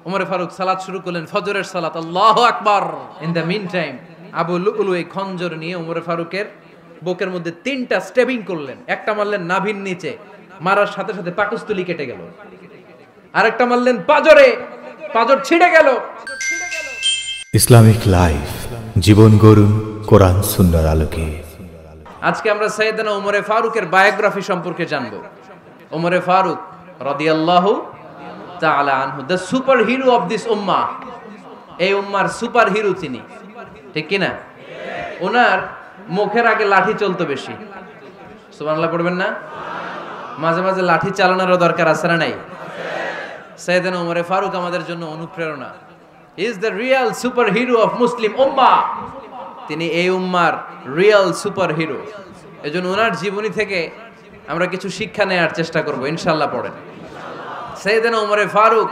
ওমরে ফারুক সালাত শুরু করলেন, ফজরের সালাত, আল্লাহু আকবার। ইন দ্য মিন টাইম আবু লুলু এই খঞ্জর নিয়ে ওমরে ফারুকের বুকের মধ্যে 3টা স্টেবিং করলেন। একটা মারলেন নাভির নিচে, মারার সাথে সাথে পাকস্থলী কেটে গেল। আরেকটা মারলেন পাজরে, পাজর ছিঁড়ে গেল। ইসলামিক লাইফ, জীবন গড়ুন কোরআন সুন্নাহর আলোকে। আজকে আমরা সাইয়েদনা ওমরে ফারুকের বায়োগ্রাফি সম্পর্কে জানবো। ওমরে ফারুক রাদিয়াল্লাহু তাআলা আনহু, the superhero of this উম্মাহ। এই উম্মার সুপার হিরো তিনি, ঠিক কিনা? ওনার মুখের আগে লাঠি চলতো বেশি। সুবহানাল্লাহ পড়বেন না? মাঝে মাঝে লাঠি চালানোরও দরকার আছে না নাই? সাইয়েদনা ওমরে ফারুক আমাদের জন্য অনুপ্রেরণা। He is the real superhero of Muslim উম্মাহ। তিনি এই উম্মার রিয়েল সুপার হিরো। এজন্য ওনার জীবনী থেকে আমরা কিছু শিক্ষা নেওয়ার চেষ্টা করব ইনশাআল্লাহ। পড়েন সাইয়েদনা ওমরে ফারুক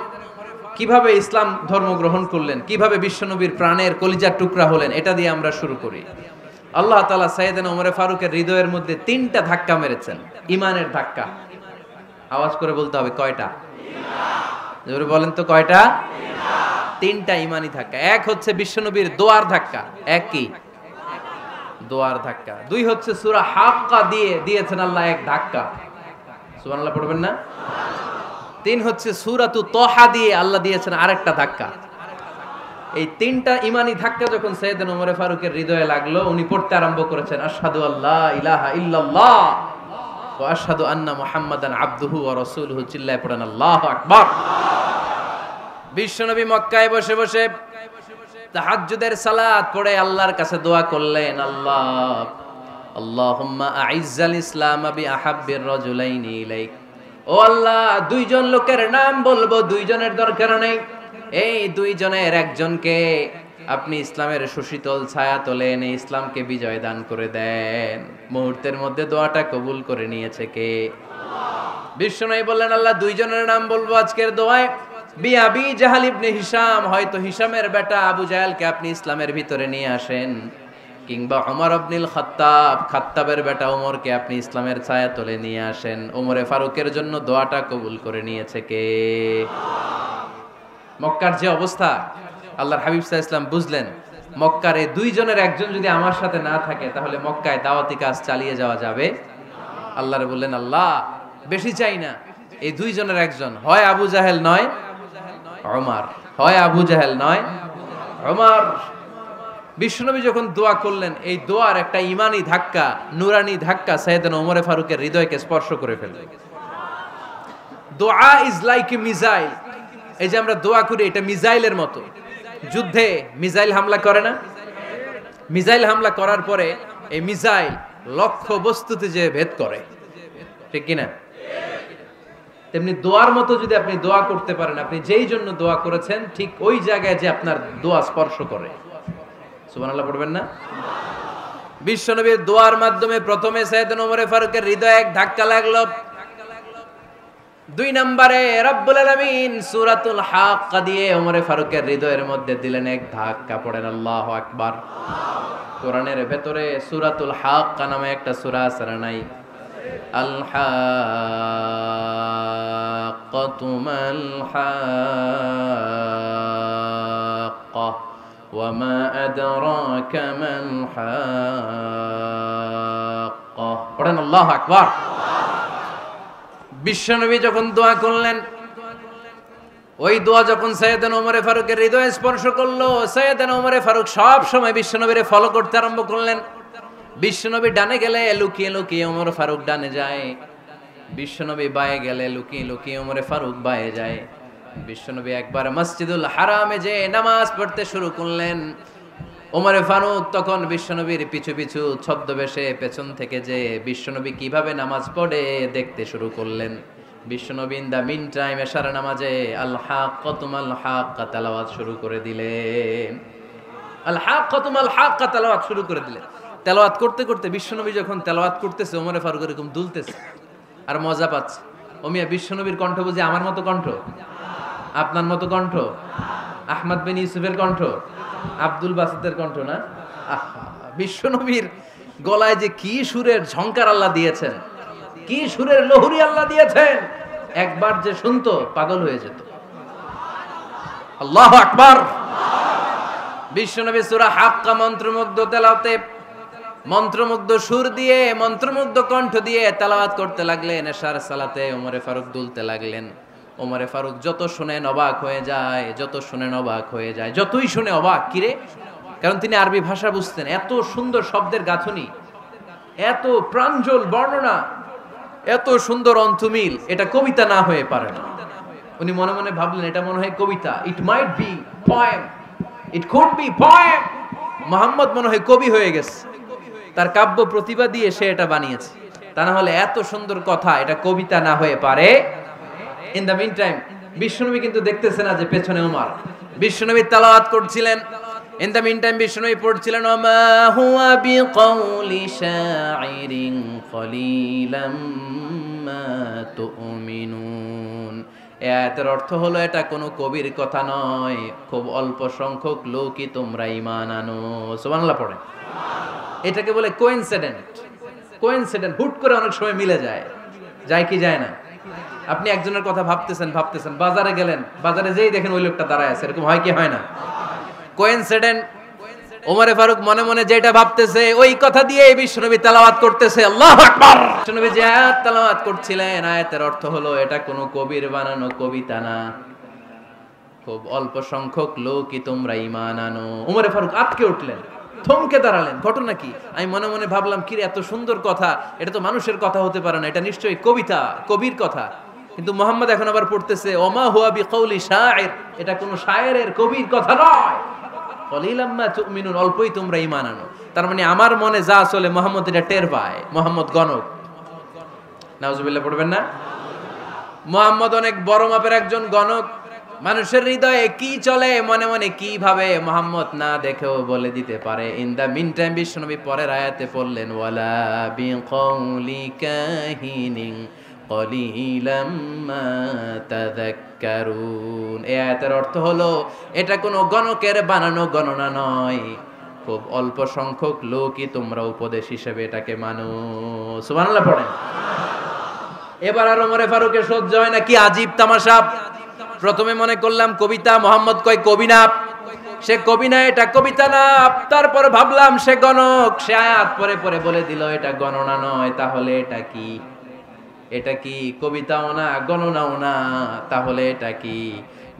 কিভাবে ইসলাম ধর্ম গ্রহণ করলেন, কিভাবে বিশ্বনবীর প্রাণের কলিজার টুকরা হলেন, এটা দিয়ে আমরা শুরু করি। আল্লাহ তাআলা সাইয়েদনা ওমরে ফারুকের হৃদয়ের মধ্যে 3টা ধাক্কা মেরেছেন, ইমানের ধাক্কা। আওয়াজ করে বলতে হবে কয়টা? জোরে বলেন তো কয়টা? 3টা ইমানি ধাক্কা। এক হচ্ছে বিশ্বনবীর দোয়ার ধাক্কা। এক কি? দোয়ার ধাক্কা। 2 হচ্ছে সূরা হাক্কা দিয়ে দিয়েছেন আল্লাহ এক ধাক্কা। সুবহানাল্লাহ পড়বেন না? 3 হচ্ছে সূরাতু তাহা দিয়ে আল্লাহ দিয়েছেন আরেকটা ধাক্কা। এই 3টা ইমানি ধাক্কা যখন সাইয়েদনা ওমরে ফারুকের হৃদয়ে লাগলো, উনি পড়তে আরম্ভ করেছেন আশহাদু আল্লা ইলাহা ইল্লাল্লাহ ওয়া আশহাদু আন্না মুহাম্মাদান আবদুহু ওয়া রাসূলুহু। চিল্লায়ে পড়েন আল্লাহু আকবার। বিশ্বনবী মক্কায় বসে বসে তাহাজ্জুদের সালাত পড়ে আল্লাহর কাছে দোয়া করলেন, আল্লাহুম্মা আইজ্জাল ইসলাম বিআহাব্বির রাজুলাইনি ইলাইক। ও আল্লাহ, 2 জন লোকের নাম বলবো, 2 জনের দরকার নেই। এই 2 জনের একজনকে আপনি ইসলামের সুশীতল ছায়া তলে এনে ইসলামকে বিজয় দান করে দেন। মুহূর্তের মধ্যে দোয়াটা কবুল করে নিয়েছে কে? বিশ্বনবী বললেন, আল্লাহ 2 জনের নাম বলবো আজকের দোয়ায়। আবি জাহাল ইবনে হিশাম, হয়তো হিশামের বেটা আবু জাহেলকে আপনি ইসলামের ভিতরে নিয়ে আসেন, কিংবা ওমর ইবনুল খাত্তাব, খাত্তাবের বেটা ওমরকে আপনি ইসলামের ছায়া তলে নিয়ে আসেন। ওমরে ফারুকের জন্য দোয়াটা কবুল করে নিয়েছে কে? মক্কার যে অবস্থা, আল্লাহর হাবিব সাল্লাল্লাহু আলাইহি ওয়াসাল্লাম বুঝলেন মক্কার এই 2 জনের একজন যদি আমার সাথে না থাকে তাহলে মক্কায় দাওয়াতি কাজ চালিয়ে যাওয়া যাবে। আল্লাহরে বললেন, আল্লাহ বেশি চাই না, এই 2 জনের একজন, হয় আবু জাহেল নয় ওমর, হয় আবু জাহেল নয় ওমর। বিশ্বনবী যখন দোয়া করলেন, এই দোয়ার একটা ইমানি ধাক্কা, নুরানি ধাক্কা সাইয়েদনা ওমরে ফারুকের হৃদয়কে স্পর্শ করে ফেলল। দোয়া ইজ লাইক এ মিসাইল। এই যে আমরা দোয়া করি, এটা মিসাইলের মতো। যুদ্ধে মিসাইল হামলা করে না? মিসাইল হামলা করার পরে এই মিসাইল লক্ষ্য বস্তুতে যে ভেদ করে, ঠিক কিনা? তেমনি দোয়ার মতো যদি আপনি দোয়া করতে পারেন, আপনি যেই জন্য দোয়া করেছেন ঠিক ওই জায়গায় যে আপনার দোয়া স্পর্শ করে। সুবহানাল্লাহ পড়বেন না? বিশ্বনবীর দোয়ার মাধ্যমে প্রথমে সাইয়েদনা ওমরে ফারুকের হৃদয়ে এক ধাক্কা লাগলো। 2 নম্বরে রব্বুল আলামিন সূরাতুল হাক্কা দিয়ে ওমরে ফারুকের হৃদয়ের মধ্যে দিলেন এক ধাক্কা। পড়েন আল্লাহু আকবার। কোরআনের ভেতরে সূরাতুল হাক্কা নামে একটা সূরা আছে না নাই? আল হাক্কাতু মাল হাক্কা ওয়া মা আদরাকা মাল হাক্কা। পড়েন আল্লাহু আকবার। বিশ্বনবী যখন দোয়া করলেন, ওই দোয়া যখন সাইয়েদনা ওমরে ফারুকের হৃদয়ে স্পর্শ করলো, সাইয়েদনা ওমরে ফারুক সব সময় বিশ্বনবীরে ফলো করতে আরম্ভ করলেন। বিশ্বনবী ডানে গেলে লুকিয়ে লুকিয়ে ওমর ফারুক ডানে যায়, বিশ্বনবী বায়ে গেলে লুকিয়ে লুকিয়ে ওমরে ফারুক বায়ে যায়। বিশ্বনবী একবার মসজিদুল হারামে যে নামাজ পড়তে শুরু করলেন, ওমরে ফারুক তখন বিশ্বনবীর পিছু পিছু ছদ্মবেশে পেছন থেকে যে বিশ্বনবী কিভাবে নামাজ পড়ে দেখতে শুরু করলেন। বিশ্বনবী ইন দা মিন টাইম এশার নামাজে আল হাক্কাতু মাল হাক্কা তেলাওয়াত শুরু করে দিলেন। আল হাক্কাতু মাল হাক্কা তেলাওয়াত শুরু করে দিলেন। তেলাওয়াত করতে করতে বিশ্বনবী যখন তেলাওয়াত করতেছে, ওমরে ফারুক এরকম দুলতেছে আর মজা পাচ্ছে। ও মিয়া, বিশ্বনবীর কণ্ঠ বুঝি আমার মতো কণ্ঠ? আপনার মতো কণ্ঠ? আহমদ বিন ইউসুফের কণ্ঠ? আব্দুল বাসিতের কণ্ঠ না? বিশ্বনবীর গলায় যে কি সুরের ঝংকার আল্লাহ দিয়েছেন, কি সুরের লহরী আল্লাহ দিয়েছেন, একবার যে শুনতো পাগল হয়ে যেত। আল্লাহু আকবার। বিশ্বনবী সূরা হাক্কা মন্ত্রমুগ্ধ তেলাওয়াতে, মন্ত্রমুগ্ধ সুর দিয়ে, মন্ত্রমুগ্ধ কণ্ঠ দিয়ে তেলাওয়াত করতে লাগলেন। এশার সালাতে ওমরে ফারুক দুলতে লাগলেন। ওমরে ফারুক যত শুনেন অবাক হয়ে যায়, যত শুনেন অবাক হয়ে যায়, যতই শুনে অবাক। কিরে, কারণ তিনি আরবি ভাষা বুঝতেন। এত সুন্দর শব্দের গাঁথনি, এত প্রাঞ্জল বর্ণনা, এত সুন্দর অন্তমিল, এটা কবিতা না হয়ে পারে না। উনি মনে মনে ভাবলেন এটা মনে হয় কবিতা। It might be poem, it could be poem. Muhammad মনে হয় কবি হয়ে গেছে, তার কাব্য প্রতিভা দিয়ে সে এটা বানিয়েছে। তা না হলে এত সুন্দর কথা, এটা কবিতা না হয়ে পারে। ইন দ্য মিন টাইম বিশ্বনবী কিন্তু দেখতেছে না যে পেছনে ওমর। বিশ্বনবী তেলাওয়াত করছিলেন। ইন দ্য মিন টাইম বিশ্বনবী পড়ছিলেন ওমা হুয়া বিকাউলি শাইরিন কলিলাম মা তুমিনুন। এই আয়াতের অর্থ হলো এটা কোনো কবির কথা নয়, খুব অল্প সংখ্যক লোকই তোমরা ঈমান আনো। সুবহানাল্লাহ পড়েন। এটাকে বলে কোইনসিডেন্ট। কোইনসিডেন্ট, হুট করে অনেক সময় মিলে যায়। যায় কি যায় না? আপনি একজনের কথা ভাবতেছেন, বাজারে গেলেন, বাজারে যেই দেখেন ওই লোকটা দাঁড়ায় আছে, এরকম হয় কি হয় না? কোইনসিডেন্ট। ওমরে ফারুক মনে মনে যেটা ভাবতেছে ওই কথা দিয়ে বিশ্বনবী তেলাওয়াত করতেছে। আল্লাহু আকবার। বিশ্বনবী যে আয়াত তেলাওয়াত করছিলেন, আয়াতের অর্থ হলো এটা কোনো কবির বানানো কবিতা না, খুব অল্প সংখ্যক লোকই তোমরা ঈমান আনো। ওমরে ফারুক আটকে উঠলেন, থমকে দাঁড়ালেন। ঘটনা কি? আমি মনে মনে ভাবলাম, কি রে, এত সুন্দর কথা, এটা তো মানুষের কথা হতে পারে না, এটা নিশ্চয়ই কবিতা, কবির কথা। কিন্তু মুহাম্মদ এখন আবার পড়তেছে ওমা হুয়া বিকাউলি শাইর, এটা কোনো শায়েরের, কবির কথা নয়। কলিলাম মা তুমিনুন, অল্পই তোমরা ঈমান আনো। তার মানে আমার মনে যা চলে মুহাম্মদ এটা টের পায়। মুহাম্মদ গণক। নাউজুবিল্লাহ পড়বেন না? মুহাম্মদ অনেক বড় মাপের একজন গণক। মানুষের হৃদয়ে কি চলে, মনে মনে কি ভাবে, মুহাম্মদ না দেখেও বলে দিতে পারে। ইন দা মিন টাইম বিশ্বনবী পরের আয়াতে পড়লেন ওয়ালা বিকাউলি কাহিনিন কলিলাম মা তাযাক্কারুন। এই আয়াতের অর্থ হলো এটা কোনো গণকের বানানো গণনা নয়, খুব অল্প সংখ্যক লোকই তোমরা উপদেশ হিসেবে এটাকে মানো। সুবহানাল্লাহ পড়েন। এবার আর ওমরে ফারুকের সহ্য হয় না, কি আজীব তামাশা। প্রথমে মনে করলাম কবিতা, মুহাম্মদ কয় কবি না, সে কবি না, এটা কবিতা না। তারপর ভাবলাম সে গণক, সে আয়াত পরে পরে বলে দিল এটা গণনা নয়, তাহলে এটা কি? এটা কি কবিতাও না, গণনাও না, তাহলে এটা কি?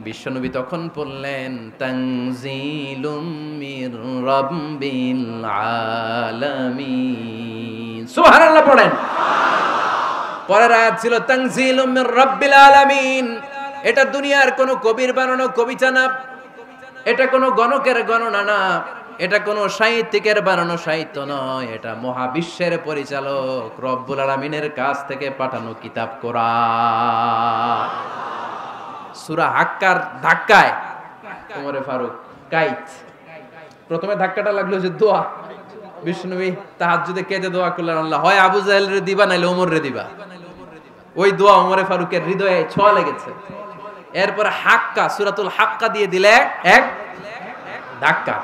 বিশ্বনবী তখন বললেন তানজিলুম মির রাব্বিল আলামিন। সুবহানাল্লাহ পড়েন। পরের আয়াত ছিল তানজিলুম মির রাব্বিল আলামিন। এটা দুনিয়ার কোনো কবির বানানো কবিতা না, এটা কোনো গণকের গণনা না, এটা কোনো সাহিত্যিকের বানানো সাহিত্য নয়, এটা মহাবিশ্বের পরিচালক রব্বুল আলামিনের কাছ থেকে পাঠানো কিতাব কোরআন। সূরা হাক্কার ধাক্কায় ওমরে ফারুক কাইত। প্রথমে ধাক্কাটা লাগলো যে দোয়া। বিশ্বনবী তাহাজ্জুদে কেঁদে দোয়া করলেন, আল্লাহ হয় আবু জাহেল রে দিবা, নাইলে ওমর রে দিবা। ওই দোয়া ওমরে ফারুকের হৃদয়ে ছোঁয়া লেগেছে। এরপর হাক্কা, সূরাতুল হাক্কা দিয়ে দিলে এক ধাক্কা।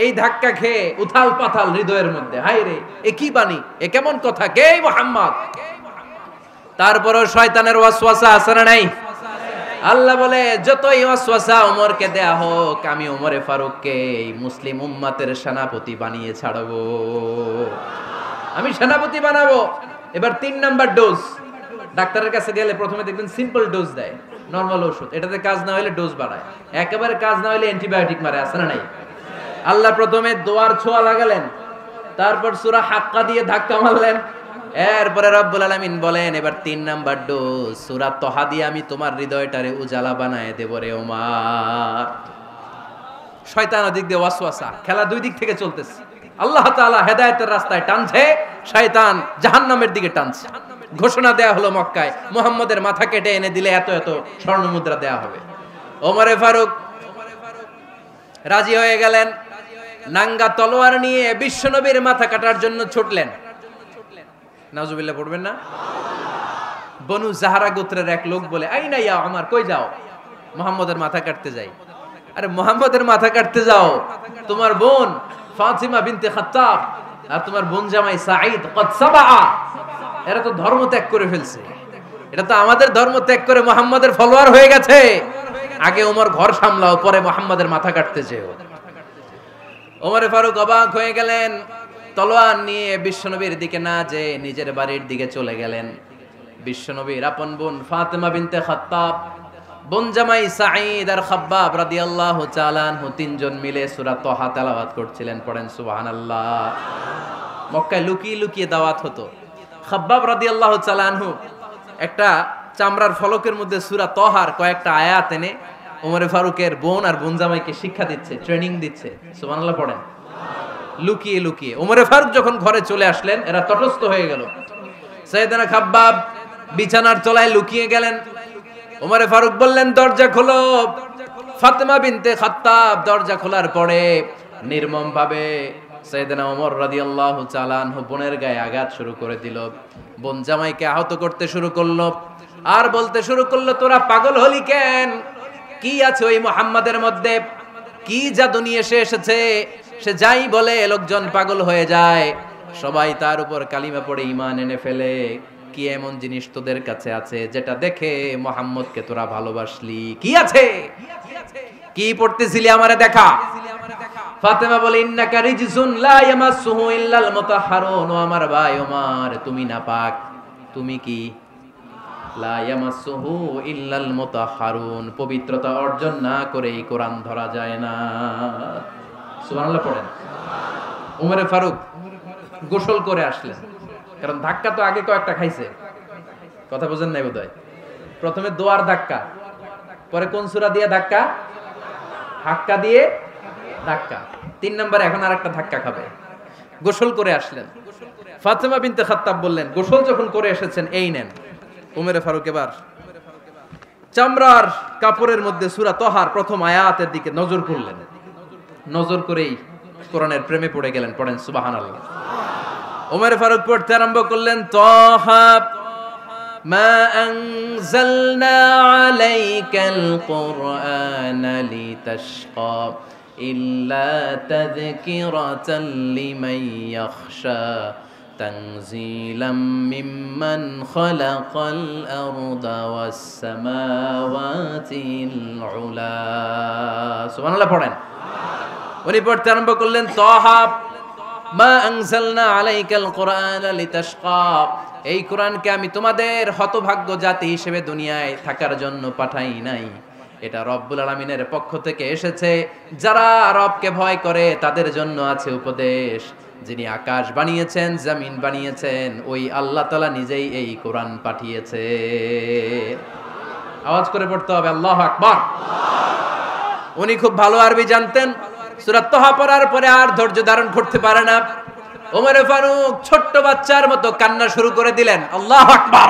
এই ধাক্কা খেয়ে উথাল পাথাল হৃদয়ের মধ্যে, হায় রে, এ কি বাণী, এ কেমন কথা, কে মুহাম্মদ? তারপরও শয়তানের ওয়াসওয়াসা আছে না নাই? আল্লাহ বলে যতই ওয়াসওয়াসা ওমরকে দেয়া হোক, আমি ওমরে ফারুককে এই মুসলিম উম্মতের সেনাপতি বানিয়ে ছাড়বো, আমি সেনাপতি বানাবো। এবার 3 নাম্বার ডোজ। ডাক্তারের কাছে গেলে প্রথমে দেখবেন সিম্পল ডোজ দেয়, নরমাল ওষুধ, এটাতে কাজ না হলে ডোজ বাড়ায়, একেবারে কাজ না হলে অ্যান্টিবায়োটিক মারে, আছে না নাই? আল্লাহ প্রথমে দোয়ার ছোঁয়া লাগালেন, তারপর সূরা হাক্কা দিয়ে ধাক্কা মারলেন, এরপরে রব্বুল আলামিন বলেন এবার 3 নাম্বার ডোজ সূরা তহা দিয়ে আমি তোমার হৃদয়টারে উজালা বানায় দেব রে ওমর। শয়তান ওদিক দিয়ে ওয়াসওয়াসা, খেলা দুই দিক থেকে চলতেছে। আল্লাহ তাআলা হেদায়েতের রাস্তায় টানছে, শয়তান জাহান্নামের দিকে টানছে। ঘোষণা দেয়া হলো মক্কায়, মুহাম্মদের মাথা কেটে এনে দিলে এত এত স্বর্ণ মুদ্রা দেয়া হবে। ওমরে ফারুক রাজি হয়ে গেলেন, নাঙ্গা তলোয়ার নিয়ে বিশ্বনবীর মাথা কাটার জন্য ছুটলেন। নাউজুবিল্লাহ পড়বেন না? বনু জাহরা গোত্রের এক লোক বলে, আইনা ইয়া ওমর, কই যাও? মুহাম্মদের মাথা কাটতে যাই। আরে মুহাম্মদের মাথা কাটতে যাও? তোমার বোন ফাতিমা বিনতে খাত্তাব আর তোমার বোন জামাই সাঈদ কদ সাবা, এরা তো ধর্ম ত্যাগ করে ফেলছে, এটা তো আমাদের ধর্ম ত্যাগ করে মুহাম্মদের ফলোয়ার হয়ে গেছে। আগে ওমর ঘর সামলাও, পরে মুহাম্মাদের মাথা কাটতে যেও। ওমরে ফারুক অবাক হয়ে গেলেন, তলোয়ার নিয়ে বিশ্বনবীর দিকে না যে নিজের বাড়ির দিকে চলে গেলেন। বিশ্বনবীর আপন বোন ফাতেমা বিনতে খাত্তাব, বোন জামাই সাঈদ আর খাব্বাব রাদিয়াল্লাহু তাআলা আনহু তিনজন মিলে সূরা তাহা তেলাওয়াত করছিলেন। পড়েন সুবহানাল্লাহ। মক্কায় লুকিয়ে লুকিয়ে দাওয়াত হতো। খাব্বাব রাদিয়াল্লাহু তাআলা আনহু একটা চামড়ার ফলকের মধ্যে সূরা তাহার কয়েকটা আয়াত এনে ওমরে ফারুকের বোন আর বোন জামাইকে শিক্ষা দিচ্ছে, ট্রেনিং দিচ্ছে। সুবহানাল্লাহ পড়েন। লুকিয়ে লুকিয়ে ওমরে ফারুক যখন ঘরে চলে আসলেন, এরা তটস্থ হয়ে গেল। সাইয়েদনা খাব্বাব বিছানার তলায় লুকিয়ে গেলেন। ওমরে ফারুক বললেন, দরজা খোলো। ফাতেমা বিনতে খাত্তাব দরজা খোলার পরে নির্মম ভাবে সাইয়েদনা ওমর রাদিয়াল্লাহু তাআলা আনহু বোনের গায়ে আঘাত শুরু করে দিল। বোন জামাইকে আহত করতে শুরু করলো আর বলতে শুরু করলো, তোরা পাগল হলি কেন? কি আছে ওই মুহাম্মাদের মধ্যে? কি জাদু নিয়ে সে এসেছে? সে যাই বলে লোকজন পাগল হয়ে যায়, সবাই তার উপর কালিমা পড়ে ঈমান এনে ফেলে। কি এমন জিনিস তোদের কাছে আছে যেটা দেখে মুহাম্মদকে তোরা ভালোবাসলি? কি আছে? কি পড়তেছিলি আমারে দেখা। ফাতেমা বলে, ইন্নাকা রিজসুন লা ইয়ামাসসুহু ইল্লাল মুতাহহারুন। ও আমার ভাই ওমর, তুমি নাপাক। তুমি কি? লা ইয়ামাসসুহু ইল্লাল মুতাহহারুন, পবিত্রতা অর্জন না করে এই কোরআন ধরা যায় না। সুবহানাল্লাহ পড়েন। ওমরে ফারুক গোসল করে আসলেন, কারণ ধাক্কা তো আগে কয়েকটা খাইছে। কথা বুঝেন নাই বোধহয়। প্রথমে দোয়ার ধাক্কা, পরে কোন সূরা দিয়ে ধাক্কা? হাক্কা দিয়ে ধাক্কা। 3 নম্বরে এখন আরেকটা ধাক্কা খাবে। গোসল করে আসলেন। ফাতেমা বিনতে খাত্তাব বললেন, গোসল যখন করে এসেছেন, এই নেন। ওমরে ফারুক এবার চামড়ার কাপড়ের মধ্যে সূরা তাহার প্রথম আয়াতের দিকে নজর করলেন। নজর করেই কোরআনের প্রেমে পড়ে গেলেন। পড়েন সুবহানাল্লাহ। ওমরে ফারুক পড়তে আরম্ভ করলেন, তাহা মা আনজালনা আলাইকাল কুরআনা লিতাশকা ইল্লা তাযকিরাতাল লিমান ইয়াখশা তানজিলাম মিম্মান খালাকাল আরদা ওয়াস সামাওয়াতিল উলা। সুবহানাল্লাহ পড়েন। উনি পড়তে আরম্ভ করলেন, তাহা মা আনজালনা আলাইকাল কুরআনা লিতাশকা, এই কোরআনকে আমি তোমাদের হতভাগ্য জাতি হিসেবে দুনিয়ায় থাকার জন্য পাঠাই নাই। এটা রব্বুল আলামিনের পক্ষ থেকে এসেছে। যারা রবকে ভয় করে তাদের জন্য আছে উপদেশ। যিনি আকাশ বানিয়েছেন, জমিন বানিয়েছেন, ওই আল্লাহ তাআলা নিজেই এই কোরআন পাঠিয়েছে। আওয়াজ করে পড়তে হবে, আল্লাহু আকবার। উনি খুব ভালো আরবি জানতেন। সূরা তাহা পড়ার পরে আর ধৈর্য ধারণ করতে পারে না। ওমরে ফারুক ছোট্ট বাচ্চার মতো কান্না শুরু করে দিলেন। আল্লাহু আকবার।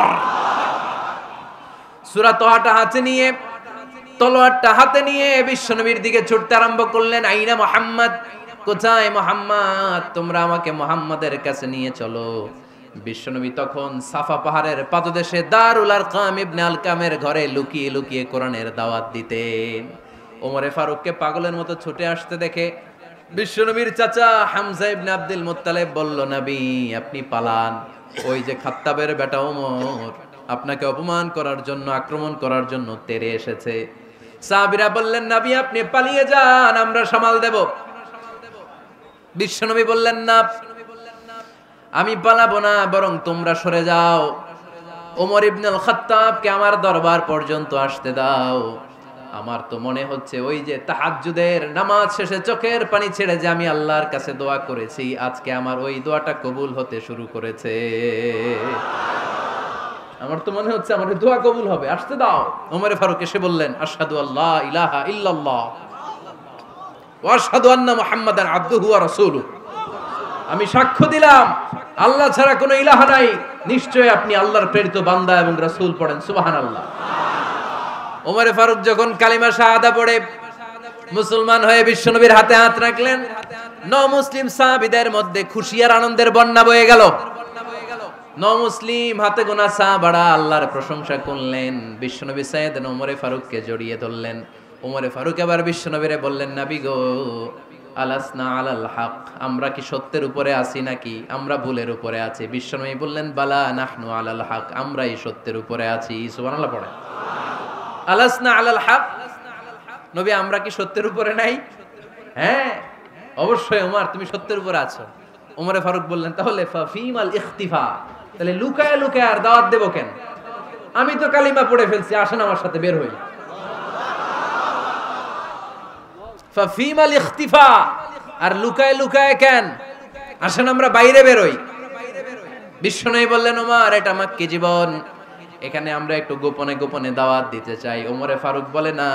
সূরা তাহাটা হাতে নিয়ে, তলোয়ারটা হাতে নিয়ে বিশ্বনবীর দিকে ছুটতে আরম্ভ করলেন। আইনা মুহাম্মদ, কোথায় মুহাম্মদ? তোমরা আমাকে মুহাম্মাদের কাছে নিয়ে চলো। বিশ্বনবী তখন সাফা পাহাড়ের পাদদেশে দারুল আরকাম ইবনে আলকামের ঘরে লুকিয়ে লুকিয়ে কোরআনের দাওয়াত দিতেন। ওমরে ফারুককে পাগলের মতো ছুটে আসতে দেখে বিশ্বনবীর চাচা হামজা ইবনে আব্দুল মুত্তালিব বলল, নবী আপনি পালান। ওই যে খাত্তাবের বেটা ওমর আপনাকে অপমান করার জন্য, আক্রমণ করার জন্য তেরে এসেছে। সাহাবীরা বললেন, নবী আপনি পালিয়ে যান, আমরা সামাল দেব। বিশ্বনবী বললেন, না আমি পালাবো না, বরং তোমরা সরে যাও। ওমর ইবনুল খাত্তাবকে আমার দরবার পর্যন্ত আসতে দাও। আমার তো মনে হচ্ছে ওই যে তাহাজ্জুদের নামাজ শেষে চোখের পানি ছেড়ে যে আমি আল্লাহর কাছে দোয়া করেছি, আজকে আমার ওই দোয়াটা কবুল হতে শুরু করেছে। আমার তো মনে হচ্ছে আমার দোয়া কবুল হবে, আসতে দাও। ওমর ফারুক এসে বললেন, আশহাদু আল্লা ইলাহা ইল্লাল্লাহ ওয়া আশহাদু আন্না মুহাম্মাদান আবদুহু ওয়া রাসূলুহু, আমি সাক্ষ্য দিলাম আল্লাহ ছাড়া কোনো ইলাহা নাই, নিশ্চয় আপনি আল্লাহর প্রেরিত বান্দা এবং রাসূল। পড়েন সুবহানাল্লাহ। ওমর ফারুক যখন কালিমা শাহাদা পড়ে মুসলমান হয়ে বিশ্বনবীর হাতে হাত রাখলেন, মুসলিম সাহাবীদের মধ্যে খুশি আর আনন্দের বন্যা বয়ে গেল। মুসলিম হাতে গোনা সাহাবারা আল্লাহর প্রশংসা করলেন। বিশ্বনবী সাইয়েদনা ওমর ফারুককে জড়িয়ে ধরলেন। ওমর ফারুক আবার বিশ্বনবীরে বললেন, নবী গো, আলাসনা আলাল হক, আমরা কি সত্যের উপরে আছি নাকি আমরা ভুলের উপরে আছি? বিশ্বনবী বললেন, বালা নাহনু আলাল হক, আমরাই সত্যের উপরে আছি। সুবহানাল্লাহ পড়ে। আলাসনা আলাল হক, নবী আমরা কি সত্যের উপরে নাই? হ্যাঁ অবশ্যই ওমর তুমি সত্যের উপরে আছো। ওমরে ফারুক বললেন তাহলে ফাফিমাল ইখতিফা, তাহলে লুকায় লুকায় আর দাওয়াত দেব কেন? আমি তো কালিমা পড়ে ফেলছি, আসেন আমার সাথে বের হই। ফাফিমাল ইখতিফা, আর লুকায় লুকায় কেন? আসেন আমরা বাইরে বের হই। বিশ্বনবী বললেন ওমর এটা মাক্কি জীবন, এখানে আমরা একটু গোপনে গোপনে দাওয়াত দিতে চাই। ওমরে ফারুক বলে না,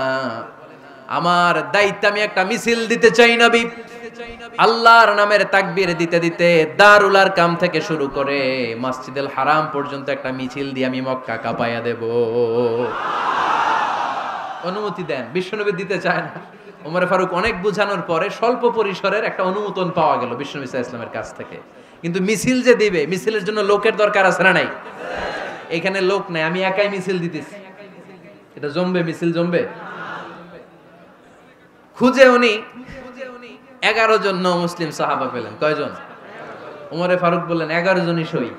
আমার দায়িত্ব, আমি একটা মিছিল দিতে চাই নবী। আল্লাহর নামের তাকবীর দিতে দিতে দারুল আরকাম থেকে শুরু করে মসজিদুল হারাম পর্যন্ত একটা মিছিল দিয়ে আমি মক্কা কাঁপাইয়া দেব। অনুমতি দেন। বিশ্বনবী দিতে চায় না। ওমরে ফারুক অনেক বুঝানোর পরে স্বল্প পরিসরের একটা অনুমোদন পাওয়া গেল বিশ্বনবী সাল্লাল্লাহু আলাইহি ওয়াসাল্লামের কাছ থেকে। কিন্তু মিছিল যে দিবে, মিছিলের জন্য লোকের দরকার আছে না নাই? এখানে লোক নাই, আমি একাই মিছিল দিতেছি। এটা জমবে? মিছিল জমবে? খুঁজে উনি 11 জন মুসলিম সাহাবা পেলেন। কয়জন? ওমরে ফারুক বললেন 11 জনই সই।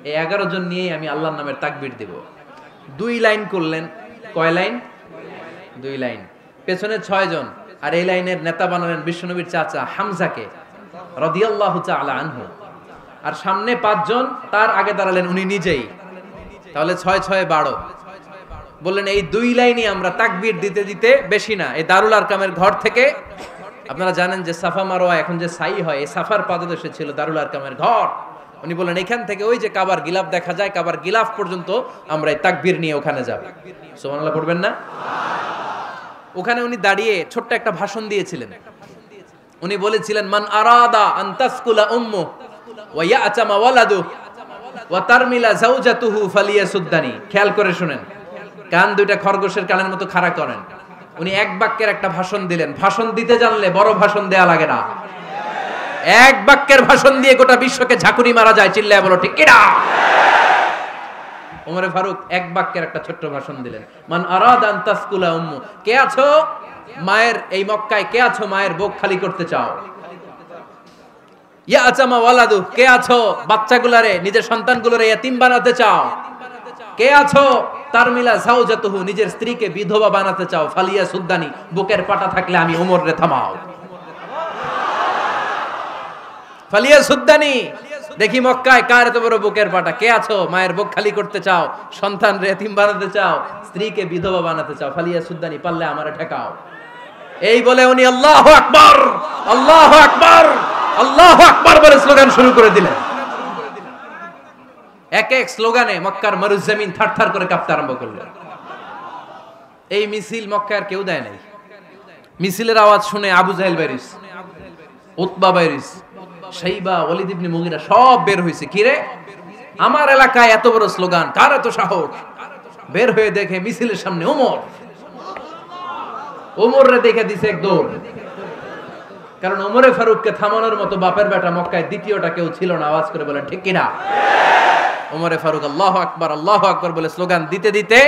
এই 11 জন নিয়েই আমি আল্লাহর নামের তাকবীর দেব। 2 লাইন করলেন। কয় লাইন? 2 লাইন। পেছনে 6 জন, আর এই লাইনের নেতা বানালেন বিশ্বনবীর চাচা হামজাকে রাদিয়াল্লাহু তাআলা আনহু। আর সামনে 5 জন, তার আগে দাঁড়ালেন উনি নিজেই। তাহলে 6 6 12। বললেন এই 2 লাইনই আমরা তাকবীর দিতে দিতে, বেশি না, এই দারুল আরকামের ঘর থেকে, আপনারা জানেন যে সাফা মারওয়া এখন যে সাই হয়, এই সাফার পাদদেশে ছিল দারুল আরকামের ঘর। উনি বললেন এখান থেকে ওই যে কাবার গিলাফ দেখা যায়, কাবার গিলাফ পর্যন্ত আমরা এই তাকবীর নিয়ে ওখানে যাব। সুবহানাল্লাহ পড়বেন না? ওখানে উনি দাঁড়িয়ে ছোট্ট একটা ভাষণ দিয়েছিলেন। উনি বলেছিলেন মান আরাদা আন তাসকুলা উম্মু ওয়া ইয়াতামা ওয়ালাদু ওয়া তারমিলা যাওজাতুহু ফালিয়াসুদ্দানি। খেয়াল করে শুনেন, কান দুইটা খরগোশের কানের মতো খাড়া করেন। উনি এক বাক্যের একটা ভাষণ দিলেন। ভাষণ দিতে জানলে বড় ভাষণ দেয়া লাগে না। এক বাক্যের ভাষণ দিয়ে গোটা বিশ্বকে ঝাঁকুনি মারা যায়। চিল্লায় বলো ঠিক কিনা? ওমরে ফারুক এক বাক্যের একটা ছোট্ট ভাষণ দিলেন। মান আরাদা আন তাসকুলা উম্মু, কে আছো মায়ের এই মক্কায়, কে আছো মায়ের বুক খালি করতে চাও? ইয়া আচামা ওয়ালাদু, কে আছো বাচ্চাগুলারে, নিজের সন্তানগুলোরে ইয়াতিম বানাতে চাও? কে আছো তারমিলা যাওজাতুহু, নিজের স্ত্রীকে বিধবা বানাতে চাও? ফালিয়া সুদ্দানি, বুকের পাটা থাকলে আমি ওমর রে থামাও। ফালিয়া সুদ্দানি, দেখি মক্কায় কার এত বড় বুকের পাটা। কে আছো মায়ের বুক খালি করতে চাও, সন্তান রে এতিম বানাতে চাও, স্ত্রীকে বিধবা বানাতে চাও? ফালিয়া সুদ্দানি, পারলে আমারে ঠেকাও। এই বলে উনি আল্লাহু আকবার, আল্লাহু আকবার, আল্লাহু আকবার বলে স্লোগান শুরু করে দিলেন। এক এক স্লোগানে মক্কার মরুজমিন থারথার করে কাঁপতে আরম্ভ করলো। এই মিছিল মক্কার কেউ দেয় নাই। মিছিলের আওয়াজ শুনে আবু জাহেল বাইরিস, উতবা বাইরিস, শাইবা, ওয়ালিদ ইবনে মুগিরা সব বের হইছে। কি রে, আমার এলাকায় এত বড় স্লোগান, কার এত সাহস? বের হয়ে দেখে মিছিলের সামনে ওমর। ওমর রে দেখে দিছে এক দৌড়। কারণ ওমরে ফারুককে থামানোর মতো বাপের বেটা মক্কায় দ্বিতীয়টা কেউ ছিল না। আওয়াজ করে বলেন ঠিক কিনা? ওমরে ফারুক আল্লাহু আকবার, আল্লাহু আকবার বলে স্লোগান দিতে দিতে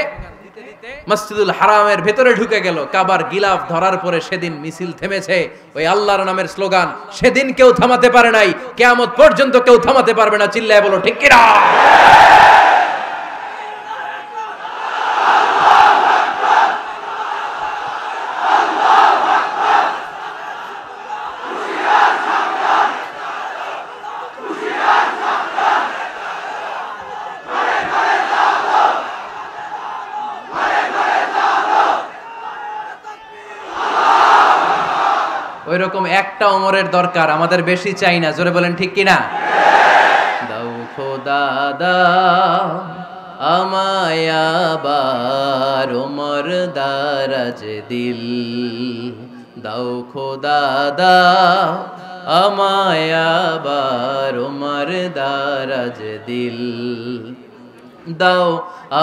মসজিদুল হারামের ভেতরে ঢুকে গেল। কাবার গিলাফ ধরার পরে সেদিন মিছিল থেমেছে। ওই আল্লাহর নামের স্লোগান সেদিন কেউ থামাতে পারে নাই, কিয়ামত পর্যন্ত কেউ থামাতে পারবে না। চিল্লায় বলো ঠিক কিনা? ওইরকম একটা ওমরের দরকার, আমাদের বেশি চাই না। জোরে বলেন ঠিক কিনা? দাও খোদা দাও আমায় আবার ওমর দারাজ দিল, দাও খোদা দাও আমায় আবার ওমর দারাজ দিল, দাও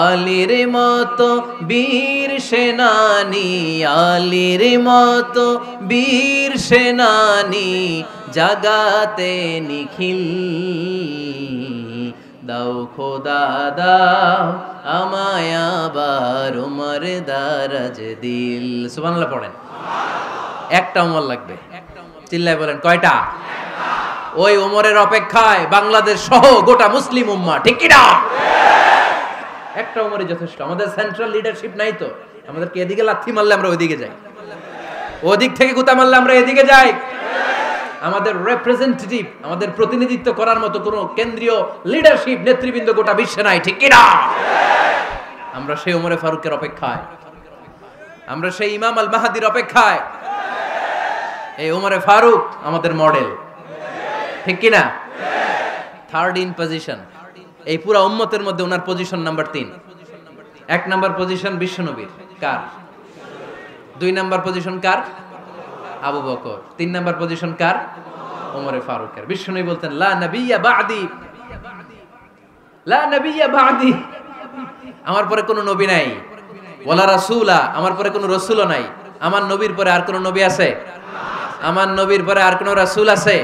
আলীর মতো বীর সেনানি, আলীর মতো বীর সেনানি জাগাতে নিখিল, দাও খোদা দাও আমায় আবার ওমর দারাজ দিল। সুবহানাল্লাহ পড়েন। একটা ওমর লাগবে। চিল্লায় বলেন কয়টা? ওই ওমরের অপেক্ষায় বাংলাদেশ সহ গোটা মুসলিম উম্মাহ। ঠিক কি না? একটা ওমরই যথেষ্ট। আমাদের সেন্ট্রাল লিডারশিপ নাই তো, আমাদেরকে এদিকে লাথি মারলে আমরা ওইদিকে যাই। ওদিক থেকে গুতা মারলে আমরা এদিকে যাই। আমাদের রিপ্রেজেন্টেটিভ, আমাদের প্রতিনিধিত্ব করার মতো কোনো কেন্দ্রীয় লিডারশিপ নেতৃবৃন্দ গোটা বিশ্বে নাই, ঠিক কি না? আমরা সেই ওমরে ফারুকের অপেক্ষায়, আমরা সেই ইমাম আল মাহদির অপেক্ষায়। এই ওমরে ফারুক আমাদের মডেল, ঠিক কি না? থার্ড ইন পজিশন এই পুরা উম্মতের মধ্যে ওনার পজিশন নাম্বার 3। 1 নাম্বার পজিশন বিশ্বনবীর, কার? 2 নাম্বার পজিশন কার? আবু বকর। 3 নাম্বার পজিশন কার? ওমরে ফারুকের। বিশ্বনবী বলতেন লা নবিয়্যা বা'দি, লা নবিয়্যা বা'দি, আমার পরে কোনো নবী নাই। ওয়ালা রাসূলা, আমার পরে কোনো রাসূলও নাই। আমার নবীর পরে আর কোনো নবী আছে? আমার নবীর পরে আর কোনো রাসূল আছে?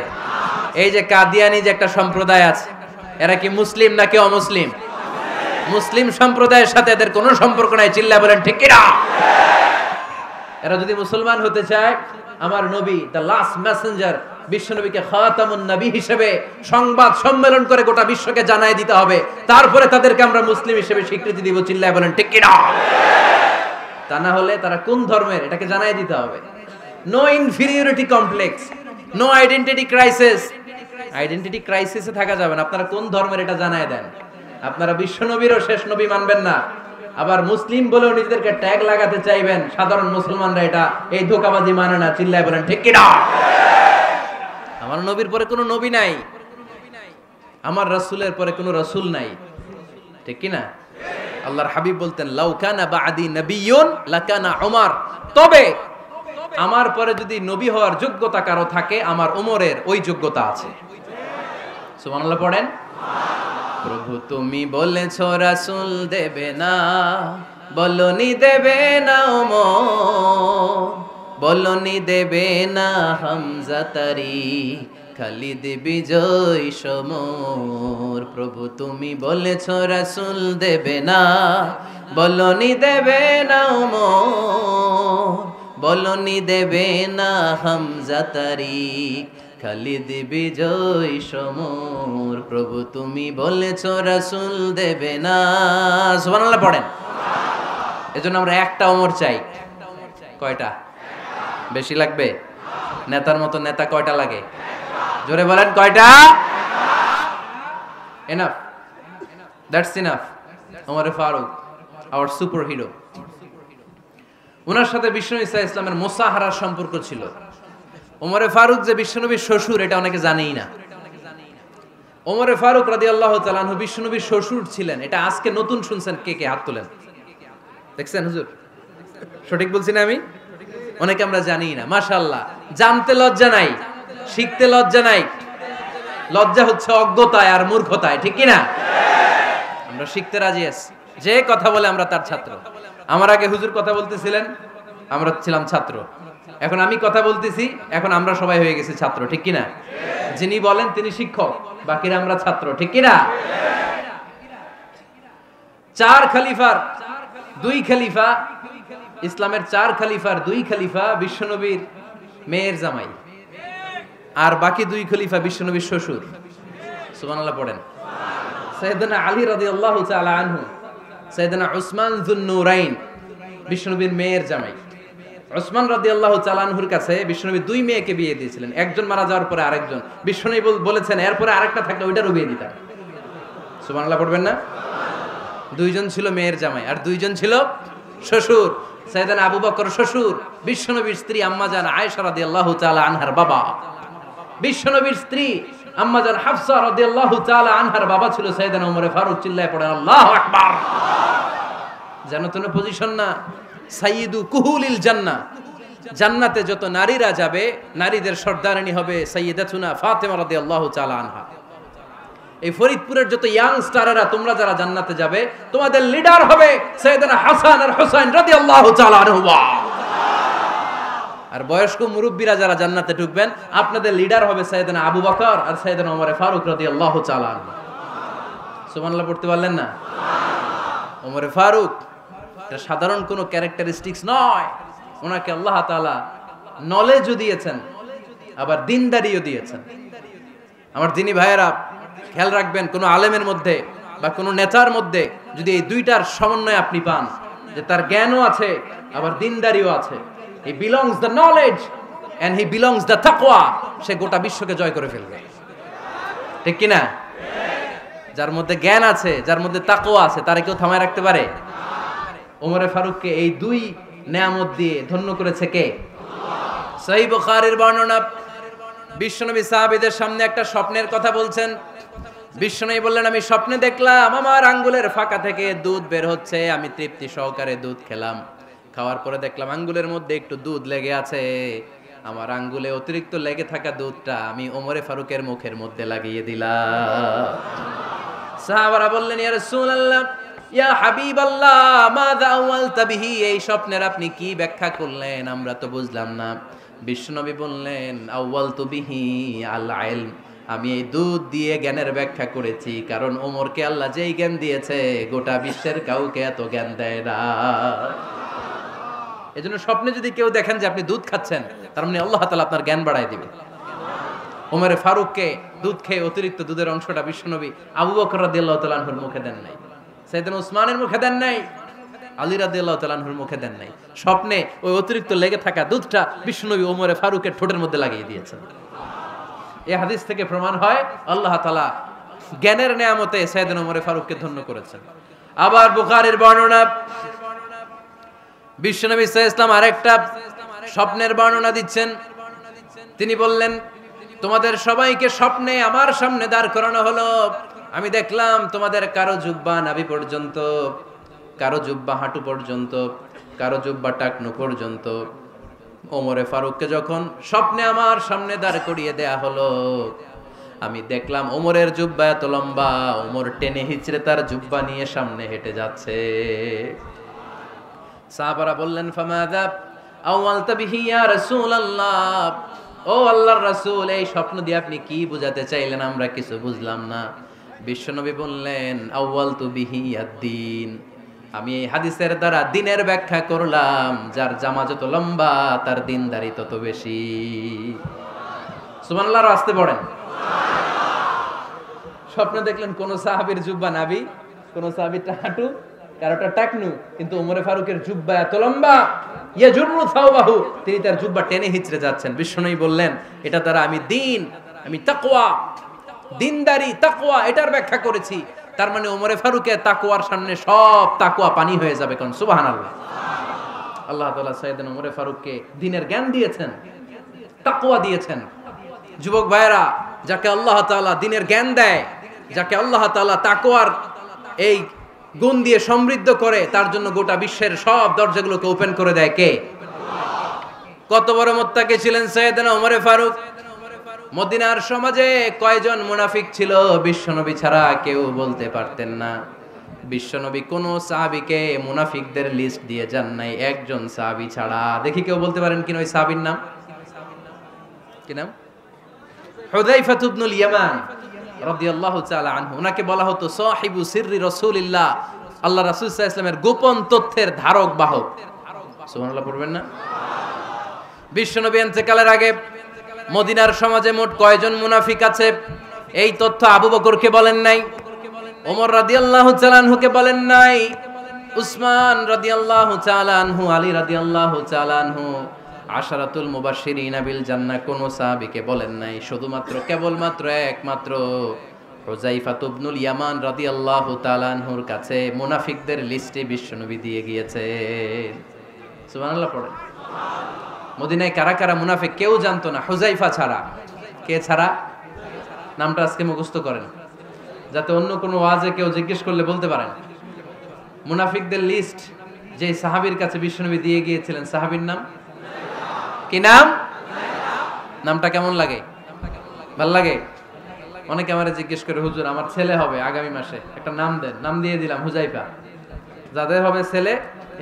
এই যে কাদিয়ানি যে একটা সম্প্রদায় আছে, এরা কি মুসলিম নাকি অমুসলিম? মুসলিম সম্প্রদায়ের সাথে এদের কোনো সম্পর্ক নাই, চিল্লা বলেন ঠিক কি না? এরা যদি মুসলমান হতে চায়, আমার নবী দ্য লাস্ট মেসেঞ্জার বিশ্বনবীকে খাতামুন নবী হিসেবে সংবাদ সম্মেলন করে গোটা বিশ্বকে জানাই দিতে হবে, তারপরে তাদেরকে আমরা মুসলিম হিসেবে স্বীকৃতি দিব, চিল্লায় বলেন ঠিক কি না? তা না হলে তারা কোন ধর্মের এটাকে জানাই দিতে হবে। No inferiority complex, no identity crisis. Identity ক্রাইসিসে থাকা যাবে না। আপনারা কোন ধর্মের এটা জানায় দেন। আপনারা বিশ্বনবীরও শেষ নবী মানবেন না, আবার মুসলিম বলেও নিজেদেরকে ট্যাগ লাগাতে চাইবেন। সাধারণ মুসলমানরা এটা এই ধোঁকাবাজি মানে না, চিল্লায় বলেন ঠিক কি না? আমার নবীর পরে কোনো নবী নাই, আমার রাসূলের পরে কোনো রাসূল নাই, ঠিক কি না? আল্লাহর হাবিব বলতেন লাউ কানা বা'দি নাবিয়্যুন লাকানা উমর, তবে আমার পরে যদি নবী হওয়ার যোগ্যতা কারো থাকে, আমার ওমরের ওই যোগ্যতা আছে। সুবহানাল্লাহ পড়েন। প্রভু তুমি বলেছো রাসূল দেবে না, বলনি দেবে না ওমর, বলনি দেবে না হামজা তারি, খালিদ বিজয় সমর। প্রভু তুমি বলেছো রাসূল দেবে না, বলনি দেবে না ওমর, বলনি দেবে না হামজা তারি, খালিদ বিজয় সমর। প্রভু তুমি বলেছো রাসূল দেবে না। সুবহানাল্লাহ পড়েন। এজন্য আমরা একটা ওমর চাই। কয়টা? বেশি লাগবে? নেতার মতো নেতা কয়টা লাগে? জোরে বলেন কয়টা? Enough, that's enough. Omar Farooq our superhero. ওনার সাথে বিশ্বনবী সাল্লাল্লাহু আলাইহি ওয়াসাল্লামের মুসাহারার সম্পর্ক ছিল। ওমরে ফারুক যে বিশ্বনবীর শ্বশুর, এটা অনেকে জানেই না। ওমরে ফারুক রাদিয়াল্লাহু তাআলা আনহু বিশ্বনবীর শ্বশুর ছিলেন। এটা আজকে নতুন শুনছেন, কে কে হাত তোলেন? দেখছেন হুজুর? সঠিক বলছি না আমি? অনেকে আমরা জানি না। মাশাআল্লাহ, জানতে লজ্জা নাই, শিখতে লজ্জা নাই। লজ্জা হচ্ছে অজ্ঞতায় আর মূর্খতায়, ঠিক কি না? আমরা শিখতে রাজি আছি। যে কথা বলে আমরা তার ছাত্র। আমার আগে হুজুর কথা বলতেছিলেন, আমরা ছিলাম ছাত্র। এখন আমি কথা বলতেছি, এখন আমরা সবাই হয়ে গেছি ছাত্র, ঠিক কি না? যিনি বলেন তিনি শিক্ষক, বাকিরা আমরা ছাত্র, ঠিক কি না? 4 খলিফার 2 খলিফা, ইসলামের 4 খলিফার 2 খলিফা বিশ্বনবীর মেয়ের জামাই, আর বাকি 2 খলিফা বিশ্বনবীর শ্বশুর। সুবহানাল্লাহ পড়েন। সাইয়েদনা আলী রাদিয়াল্লাহু তাআলা আনহু, সাইয়েদনা উসমান যুন-নূরাইন বিশ্বনবীর মেয়ের জামাই। উসমান রাদিয়াল্লাহু তাআলা আনহুর কাছে বিশ্বনবী 2 মেয়েকে বিয়ে দিয়েছিলেন। একজন মারা যাওয়ার পরে আরেকজন। বিশ্বনবী বলেছেন এরপরে আরেকটা থাকলে ওইটারও বিয়ে দিতাম। সুবহানাল্লাহ পড়বেন না? 2 জন ছিল মেয়ের জামাই আর 2 জন ছিল শ্বশুর। সাইয়েদনা আবু বকর শ্বশুর, বিশ্বনবীর স্ত্রী আম্মাজান আয়েশা রাদিয়াল্লাহু তাআলা আনহার বাবা। বিশ্বনবীর স্ত্রী আম্মাজান হাফসা রাদিয়াল্লাহু তাআলা আনহার বাবা ছিল সাইয়েদনা ওমর ফারুক। চিল্লায় পড়েন আল্লাহু আকবার। জানো তো না পজিশন না? সাইয়্যিদু কুহুলিল জান্নাহ, জান্নাতে যত নারীরা যাবে, নারীদের সর্দারিনী হবে সাইয়্যিদাতুনা ফাতেমা রাদিয়াল্লাহু তাআলা আনহা। এই ফরিদপুরের যত ইয়াং স্টারেরা তোমরা যারা জান্নাতে যাবে, তোমাদের লিডার হবে সাইয়েদনা হাসান আর হুসাইন রাদিয়াল্লাহু তাআলা আনহুমা। আর বয়স্ক মুরব্বীরা যারা জান্নাতে ঢুকবেন, আপনাদের লিডার হবে সাইয়েদনা আবু বকর আর সাইয়েদনা ওমর ফারুক রাদিয়াল্লাহু তাআলা আনহু। সুবহানাল্লাহ পড়তে পারলেন না? ওমর ফারুক এটা সাধারণ কোনো ক্যারেক্টারিস্টিক্স নয়। ওনাকে আল্লাহ তাআলা নলেজও দিয়েছেন, আবার দিনদারিও দিয়েছেন। আমার দিনী ভাইয়েরা খেয়াল রাখবেন, কোনো আলেমের মধ্যে বা কোনো নেতার মধ্যে যদি এই দুইটার সমন্বয় আপনি পান, যে তার জ্ঞানও আছে আবার দিনদারিও আছে, he belongs the knowledge and he belongs the তাকওয়া, সে গোটা বিশ্বকে জয় করে ফেলবে। ঠিক কি না? যার মধ্যে জ্ঞান আছে, যার মধ্যে তাকওয়া আছে, তারে কেউ থামায় রাখতে পারে? ওমরে ফারুককে এই দুই নেয়ামত দিয়ে ধন্য করেছে কে? সহিহ বুখারীর বর্ণনা, বিশ্বনবী সাহাবীদের সামনে একটা স্বপ্নের কথা বলছেন। বিশ্বনবী বললেন, আমি স্বপ্নে দেখলাম আমার আঙ্গুলের ফাঁকা থেকে দুধ বের হচ্ছে, আমি তৃপ্তি সহকারে দুধ খেলাম। খাওয়ার পরে দেখলাম আঙ্গুলের মধ্যে একটু দুধ লেগে আছে। আমার আঙ্গুলে অতিরিক্ত লেগে থাকা দুধটা আমি ওমরে ফারুকের মুখের মধ্যে লাগিয়ে দিলাম। সাহাবারা বললেন, ইয়া রাসূলুল্লাহ, ইয়া হাবিবাল্লাহ, মাযা আওয়ালতা বিহি, এই স্বপ্নের আপনি কি ব্যাখ্যা করলেন, আমরা তো বুঝলাম না। বিশ্বনবী বললেন, আওয়ালতু বিহি আল ইলম, আমি এই দুধ দিয়ে জ্ঞানের ব্যাখ্যা করেছি, কারণ ওমরকে আল্লাহ যেই জ্ঞান দিয়েছে গোটা বিশ্বের কাউকে এত জ্ঞান দেয় না। এজন্য স্বপ্নে যদি কেউ দেখেন যে আপনি দুধ খাচ্ছেন, তার মানে আল্লাহ তাআলা আপনার জ্ঞান বাড়ায় দিবেন। ওমরে ফারুককে দুধ খেয়ে অতিরিক্ত দুধের অংশটা বিশ্বনবী আবু বকর রাদিয়াল্লাহু তাআলা আনহুর মুখে দেন নাই, সাইয়েদনা উসমানের মুখে দেন নাই, আলী রাদিয়াল্লাহু তাআলা আনহুর মুখে দেন নাই। স্বপ্নে ওই অতিরিক্ত লেগে থাকা দুধটা বিশ্বনবী ওমরে ফারুকের ঠোঁটের মধ্যে লাগিয়ে দিয়েছেন। এই হাদিস থেকে প্রমাণ হয় আল্লাহ তাআলা জ্ঞানের নেয়ামতে সাইয়েদনা ওমরে ফারুককে ধন্য করেছেন। আবার বুখারীর বর্ণনা, বিশ্বনবী সাল্লাল্লাহু আলাইহি ওয়াসাল্লাম আরেকটা স্বপ্নের বর্ণনা দিচ্ছেন। তিনি বললেন, তোমাদের সবাইকে স্বপ্নে আমার সামনে দাঁড় করানো হলো। আমি দেখলাম তোমাদের কারো জুব্বা নাভি পর্যন্ত, কারো জুব্বা হাঁটু পর্যন্ত, কারো জুব্বা টাকনু পর্যন্ত। ওমরে ফারুককে যখন স্বপ্নে আমার সামনে দাঁড় করিয়ে দেয়া হলো, আমি দেখলাম ওমরের জুব্বা এত লম্বা, ওমর টেনে হিচড়ে তার জুব্বা নিয়ে সামনে হেঁটে যাচ্ছে। সাহাবারা বললেন, ফামাযা আওয়ালতা বিহি ইয়া রাসূলুল্লাহ, ও আল্লাহর রাসূল, এই স্বপ্ন দিয়ে আপনি কি বোঝাতে চাইলেন, আমরা কিছু বুঝলাম না। বিশ্বনবী বললেন, আউয়ালতু বিহি আদ-দীন, আমি এই হাদিসের দ্বারা দ্বীনের ব্যাখ্যা করলাম, যার জামা যত লম্বা তার দ্বীনদারি তত বেশি। সুবহানাল্লাহ, আসতে পড়েন। স্বপ্নে দেখলেন কোন সাহাবীর জুব্বা নাভি, কোন সাহাবীর হাঁটু, কারোটা টাকনু, কিন্তু ওমরে ফারুকের জুব্বা এত লম্বা, ইয়াজুরু থাওবাহু, তিনি তার জুব্বা টেনে হিচড়ে যাচ্ছেন। বিশ্বনবী বললেন, এটা দ্বারা আমি দ্বীন, আমি তাকওয়া, দ্বীনদারি, তাকওয়া, এটার ব্যাখ্যা করেছি। তার মানে ওমরে ফারুকের তাকওয়ার সামনে সব তাকওয়া পানি হয়ে যাবে। কোন সুবহানাল্লাহ। আল্লাহ তাআলা সাইয়েদনা ওমরে ফারুককে দ্বীনের জ্ঞান দিয়েছেন, তাকওয়া দিয়েছেন। যুবক ভাইরা, যাকে আল্লাহ তাআলা দ্বীনের জ্ঞান দেয়, যাকে আল্লাহ তাআলা তাকওয়ার এই গুণ দিয়ে সমৃদ্ধ করে, তার জন্য গোটা বিশ্বের সব দরজাগুলোকে ওপেন করে দেয় কে? কত বড় মুত্তাকি ছিলেন সাইয়েদনা ওমরে ফারুক। মদিনার সমাজে কয়জন মুনাফিক ছিল বিশ্বনবী ছাড়া কেউ বলতে পারতেন না। বিশ্বনবী কোন সাহাবীকে মুনাফিকদের লিস্ট দিয়ে যান নাই, একজন সাহাবী ছাড়া। দেখি কেউ বলতে পারেন কিনা ওই সাহাবীর নাম? কি নাম? হুযায়ফা ইবনুল ইয়ামান রাদিয়াল্লাহু তাআলা আনহু। ওনাকে বলা হতো সাহিবু সিররি রাসূলিল্লাহ, আল্লাহ রাসূল সাল্লাল্লাহু আলাইহি ওয়াসাল্লামের গোপন তথ্যের ধারক বাহক। সুবহানাল্লাহ পড়বেন না? বিশ্বনবী ইন্তেকালের আগে মদিনার সমাজে মোট কয়জন মুনাফিক আছে, এই তথ্য আবু বকরকে বলেন নাই, ওমর রাদিয়াল্লাহু তাআলা আনহুকে বলেন নাই, উসমান রাদিয়াল্লাহু তাআলা আনহু, আলী রাদিয়াল্লাহু তাআলা আনহু, আশারাতুল মুবাশশিরিনা বিল জান্নাহ কোন সাহাবীকে বলেন নাই। শুধুমাত্র কেবলমাত্র একমাত্র হুযায়ফা ইবনুল ইয়ামান রাদিয়াল্লাহু তাআলা আনহুর কাছে মুনাফিকদের লিস্টে বিশ্বনবী দিয়ে গিয়েছেন। সুবহানাল্লাহ পড়েন। মদিনায় কারা কারা মুনাফিক কেউ জানতো না হুযায়ফা ছাড়া। কে ছাড়া? নামটা আজকে মুখস্থ করেন, যাতে অন্য কোনো ওয়াজে কেউ জিজ্ঞেস করলে বলতে পারেন। মুনাফিকদের লিস্ট যে সাহাবীর কাছে বিশ্বনবী দিয়ে গিয়েছিলেন, সাহাবীর নাম কি? নাম? নামটা কেমন লাগে? ভাল লাগে? অনেকে আমারে জিজ্ঞেস করে, হুজুর আমার ছেলে হবে আগামী মাসে, একটা নাম দেন। নাম দিয়ে দিলাম হুযায়ফা। যাদের হবে ছেলে,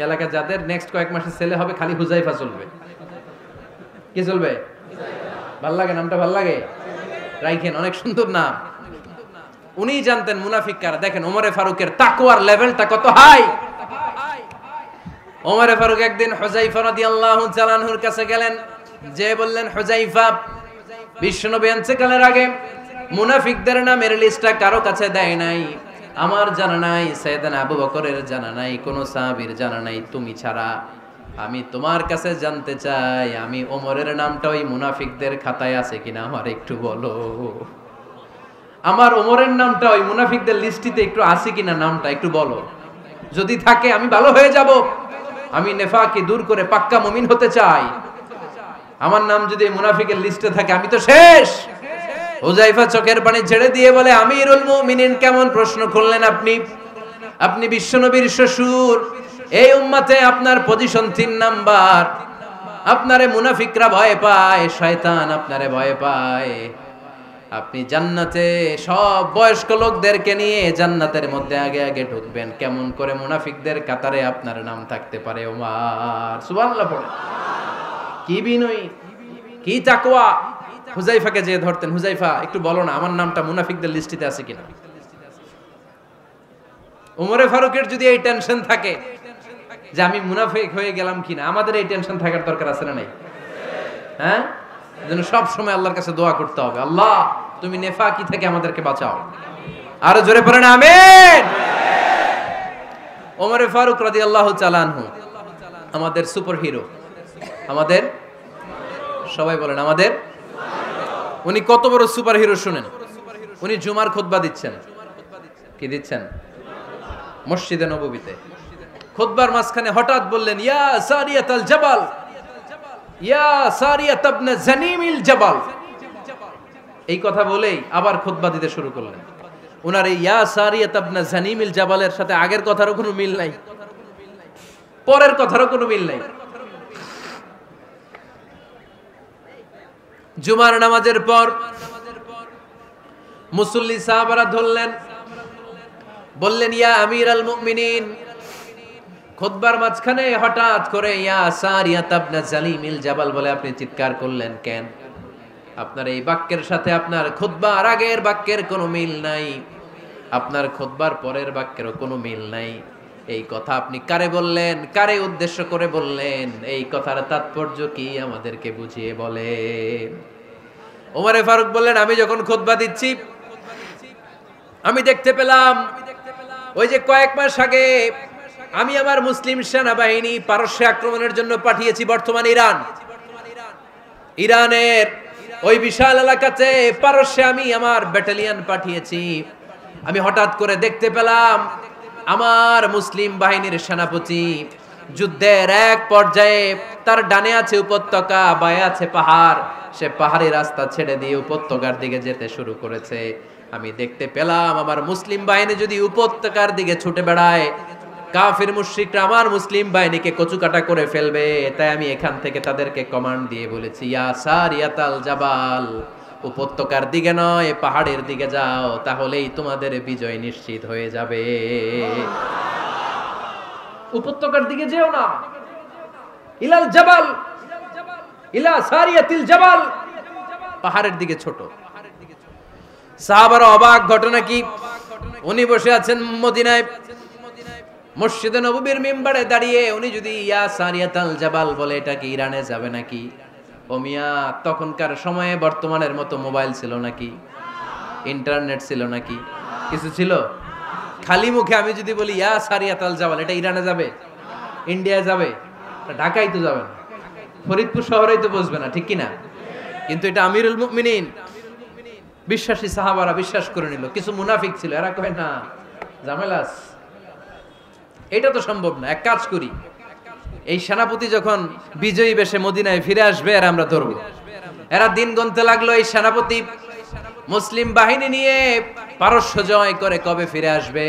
এলাকায় যাদের নেক্সট কয়েক মাসে ছেলে হবে, খালি হুযায়ফা চলবে। কি চলবে? ভাল লাগে? নামটা ভাল লাগে? রাইখেন, অনেক সুন্দর নাম। উনি জানতেন মুনাফিক কারা। দেখেন ওমরে ফারুকের তাকওয়ার লেভেলটা কত হাই। ওমরে ফারুক একদিন হুযায়ফা রাদিয়াল্লাহু তাআলা আনহুর কাছে গেলেন, যে বললেন, হুযায়ফা, বিশ্বনবী ইন্তেকালের আগে মুনাফিকদের নামের লিস্টটা কারো কাছে দেয় নাই, আমার জানা নাই, সাইয়েদনা আবু বকরের জানা নাই, কোন সাহাবীর জানা নাই, তুমি ছাড়া। আমি তোমার কাছে জানতে চাই, আমি ওমরের নামটা ওই মুনাফিকদের খাতায় আছে কিনা আমার একটু বলো। আমার ওমরের নামটা ওই মুনাফিকদের লিস্টিতে একটু আছে কিনা, নামটা একটু বলো। যদি থাকে আমি ভালো হয়ে যাব, আমি নেফাকি দূর করে পাক্কা মুমিন হতে চাই। আমার নাম যদি মুনাফিকের লিস্টে থাকে আমি তো শেষ। হুযায়ফা চোখের পানি ছেড়ে দিয়ে বলে, আমিরুল মুমিনিন, কেমন প্রশ্ন করলেন আপনি? আপনি বিশ্বনবীর শ্বশুর, এই উম্মতে আপনার পজিশন 3 নাম্বার। আপনারে মুনাফিকরা ভয় পায়, শয়তান আপনারে ভয় পায়। আপনি জান্নাতে সব বয়স্ক লোকদেরকে নিয়ে জান্নাতের মধ্যে আগে আগে ঢুকবেন, কেমন করে মুনাফিকদের কাতারে আপনার নাম থাকতে পারে ওমর? সুবহানাল্লাহ পড়ে। কি বিনয়ী, কি তাকওয়া। হুযায়ফাকে যে ধরতেন, হুযায়ফা একটু বলো না আমার নামটা মুনাফিকদের লিস্টিতে আছে কিনা। ওমরে ফারুকের যদি এই টেনশন থাকে যে আমি মুনাফিক হয়ে গেলাম কিনা, আমাদের এই টেনশন থাকার দরকার আছে না নাই? হ্যাঁ, যেন সব সময় আল্লাহর কাছে দোয়া করতে হবে, আল্লাহ তুমি নেফাকি থেকে আমাদেরকে বাঁচাও। আরো জোরে পড়েন আমিন। ওমরে ফারুক রাদিয়াল্লাহু তাআলা আনহু আমাদের সুপার হিরো, আমাদের সবাই বলেন আমাদের। উনি কত বড় সুপার হিরো শুনেন। উনি জুমার খুতবা দিচ্ছেন। কি দিচ্ছেন? মসজিদে নববীতে খুতবার মাঝখানে হঠাৎ বললেন, ইয়া সারিয়াতাল জাবাল, ইয়া সারিয়াত ইবনে জানিমিল জাবাল। এই কথা বলেই আবার খুতবা দিতে শুরু করলেন। ওনার এই ইয়া সারিয়াত ইবনে জানিমিল জাবালের সাথে আগের কথারও কোনো মিল নাই, পরের কথারও কোনো মিল নাই। জুমার নামাজের পর মুসল্লি সাহাবারা ধরলেন, বললেন, ইয়া আমিরাল মুমিনিন। খুতবার মাঝখানে হঠাৎ করে ইয়া সারিয়াত ইবনে জালিমিল জাবাল বলে আপনি চিৎকার করলেন কেন? আপনার এই বাক্যের সাথে আপনার খুতবার আগের বাক্যের কোনো মিল নাই, আপনার খুতবার পরের বাক্যেরও কোনো মিল নাই। এই কথা আপনি কারে বললেন, কারে উদ্দেশ্য করে বললেন? এই কথার তাৎপর্য কি আমাদেরকে বুঝিয়ে বলেন। ওমরে ফারুক বললেন, আমি যখন খুতবা দিচ্ছি আমি দেখতে পেলাম ওই যে কয়েক মাস আগে আমি আমার মুসলিম সেনাবাহিনী পারস্যে আক্রমণের জন্য পাঠিয়েছি, বর্তমান ইরান, ইরানের ওই বিশাল এলাকাতে পারস্যে আমি আমার ব্যাটালিয়ন পাঠিয়েছি। আমি হঠাৎ করে দেখতে পেলাম আমার মুসলিম বাহিনীর সেনাপতি যুদ্ধের এক পর্যায়ে তার ডানে আছে উপত্যকা, বায়ে আছে পাহাড়, সে পাহাড়ি রাস্তা ছেড়ে দিয়ে উপত্যকার দিকে যেতে শুরু করেছে। আমি দেখতে পেলাম আমার মুসলিম বাহিনী যদি উপত্যকার দিকে ছুটে বেড়ায়, কাফির মুশরিকরা আমার মুসলিম বাহিনীকে কচুকাটা করে ফেলবে। তাই আমি এখান থেকে তাদেরকে কমান্ড দিয়ে বলেছি, ইয়া সারিয়াতাল জাবাল, উপত্যকার দিকে নয় পাহাড়ের দিকে যাও, তাহলেই তোমাদের বিজয় নিশ্চিত হয়ে যাবে। উপত্যকার দিকে যেও না, ইলাল জাবাল, ইলা সারিয়াতিল জাবাল, পাহাড়ের দিকে ছোট। সাহাবারা অবাক, ঘটনা কি? উনি বসে আছেন মদিনায় মসজিদে নববীর মিম্বারে দাঁড়িয়ে, উনি যদি ইয়া সারিয়াতাল জাবাল বলে এটা কি ইরানে যাবে নাকি? ও মিয়া, তখনকার সময়ে বর্তমানের মতো মোবাইল ছিল নাকি, ইন্টারনেট ছিল নাকি, কিছু ছিল? খালি মুখে আমি যদি বলি ইয়া সারিয়াতাল জাবাল, এটা ইরানে যাবে, ইন্ডিয়ায় যাবে, ঢাকায় তো যাবে না, ফরিদপুর শহরেই তো বসবে না, ঠিক কিনা? কিন্তু এটা আমিরুল মুমিনিন, বিশ্বাসী সাহাবারা বিশ্বাস করে নিল। কিছু মুনাফিক ছিল, এরা কয় না ঝামেলাস, এটা তো সম্ভব না, এক কাজ করি, এই সেনাপতি যখন বিজয়ী বেশে মদিনায় ফিরে আসবে আর আমরা ধরবো। এরা দিন গুনতে লাগলো, এই সেনাপতি মুসলিম বাহিনী নিয়ে পারস্য জয় করে কবে ফিরে আসবে।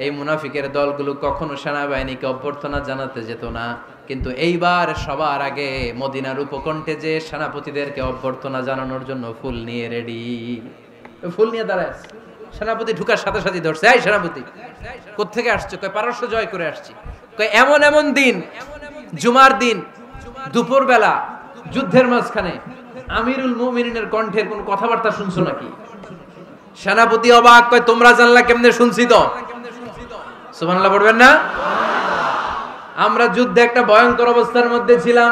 এই মুনাফিকের দলগুলো কখনো সেনাবাহিনীকে অভ্যর্থনা জানাতে যেত না, কিন্তু এইবার সবার আগে মদিনার উপকণ্ঠে যে সেনাপতিদেরকে অভ্যর্থনা জানানোর জন্য ফুল নিয়ে রেডি, ফুল নিয়ে দাঁড়ায়। সেনাপতি ঢুকার সাথে সাথে ধরছে, এই সেনাপতি কোত্থেকে আসছো? কয় পারস্য জয় করে আসছি। কয় এমন এমন দিন, জুমার দিন দুপুর বেলা যুদ্ধের মাঝখানে আমিরুল মুমিনিনের কণ্ঠের কোন কথাবার্তা শুনছো নাকি? সেনাপতি অবাক, কয় তোমরা জানলা কেমনে? শুনছি তো। সুবহানাল্লাহ পড়বেন না? আমরা যুদ্ধে একটা ভয়ঙ্কর অবস্থার মধ্যে ছিলাম,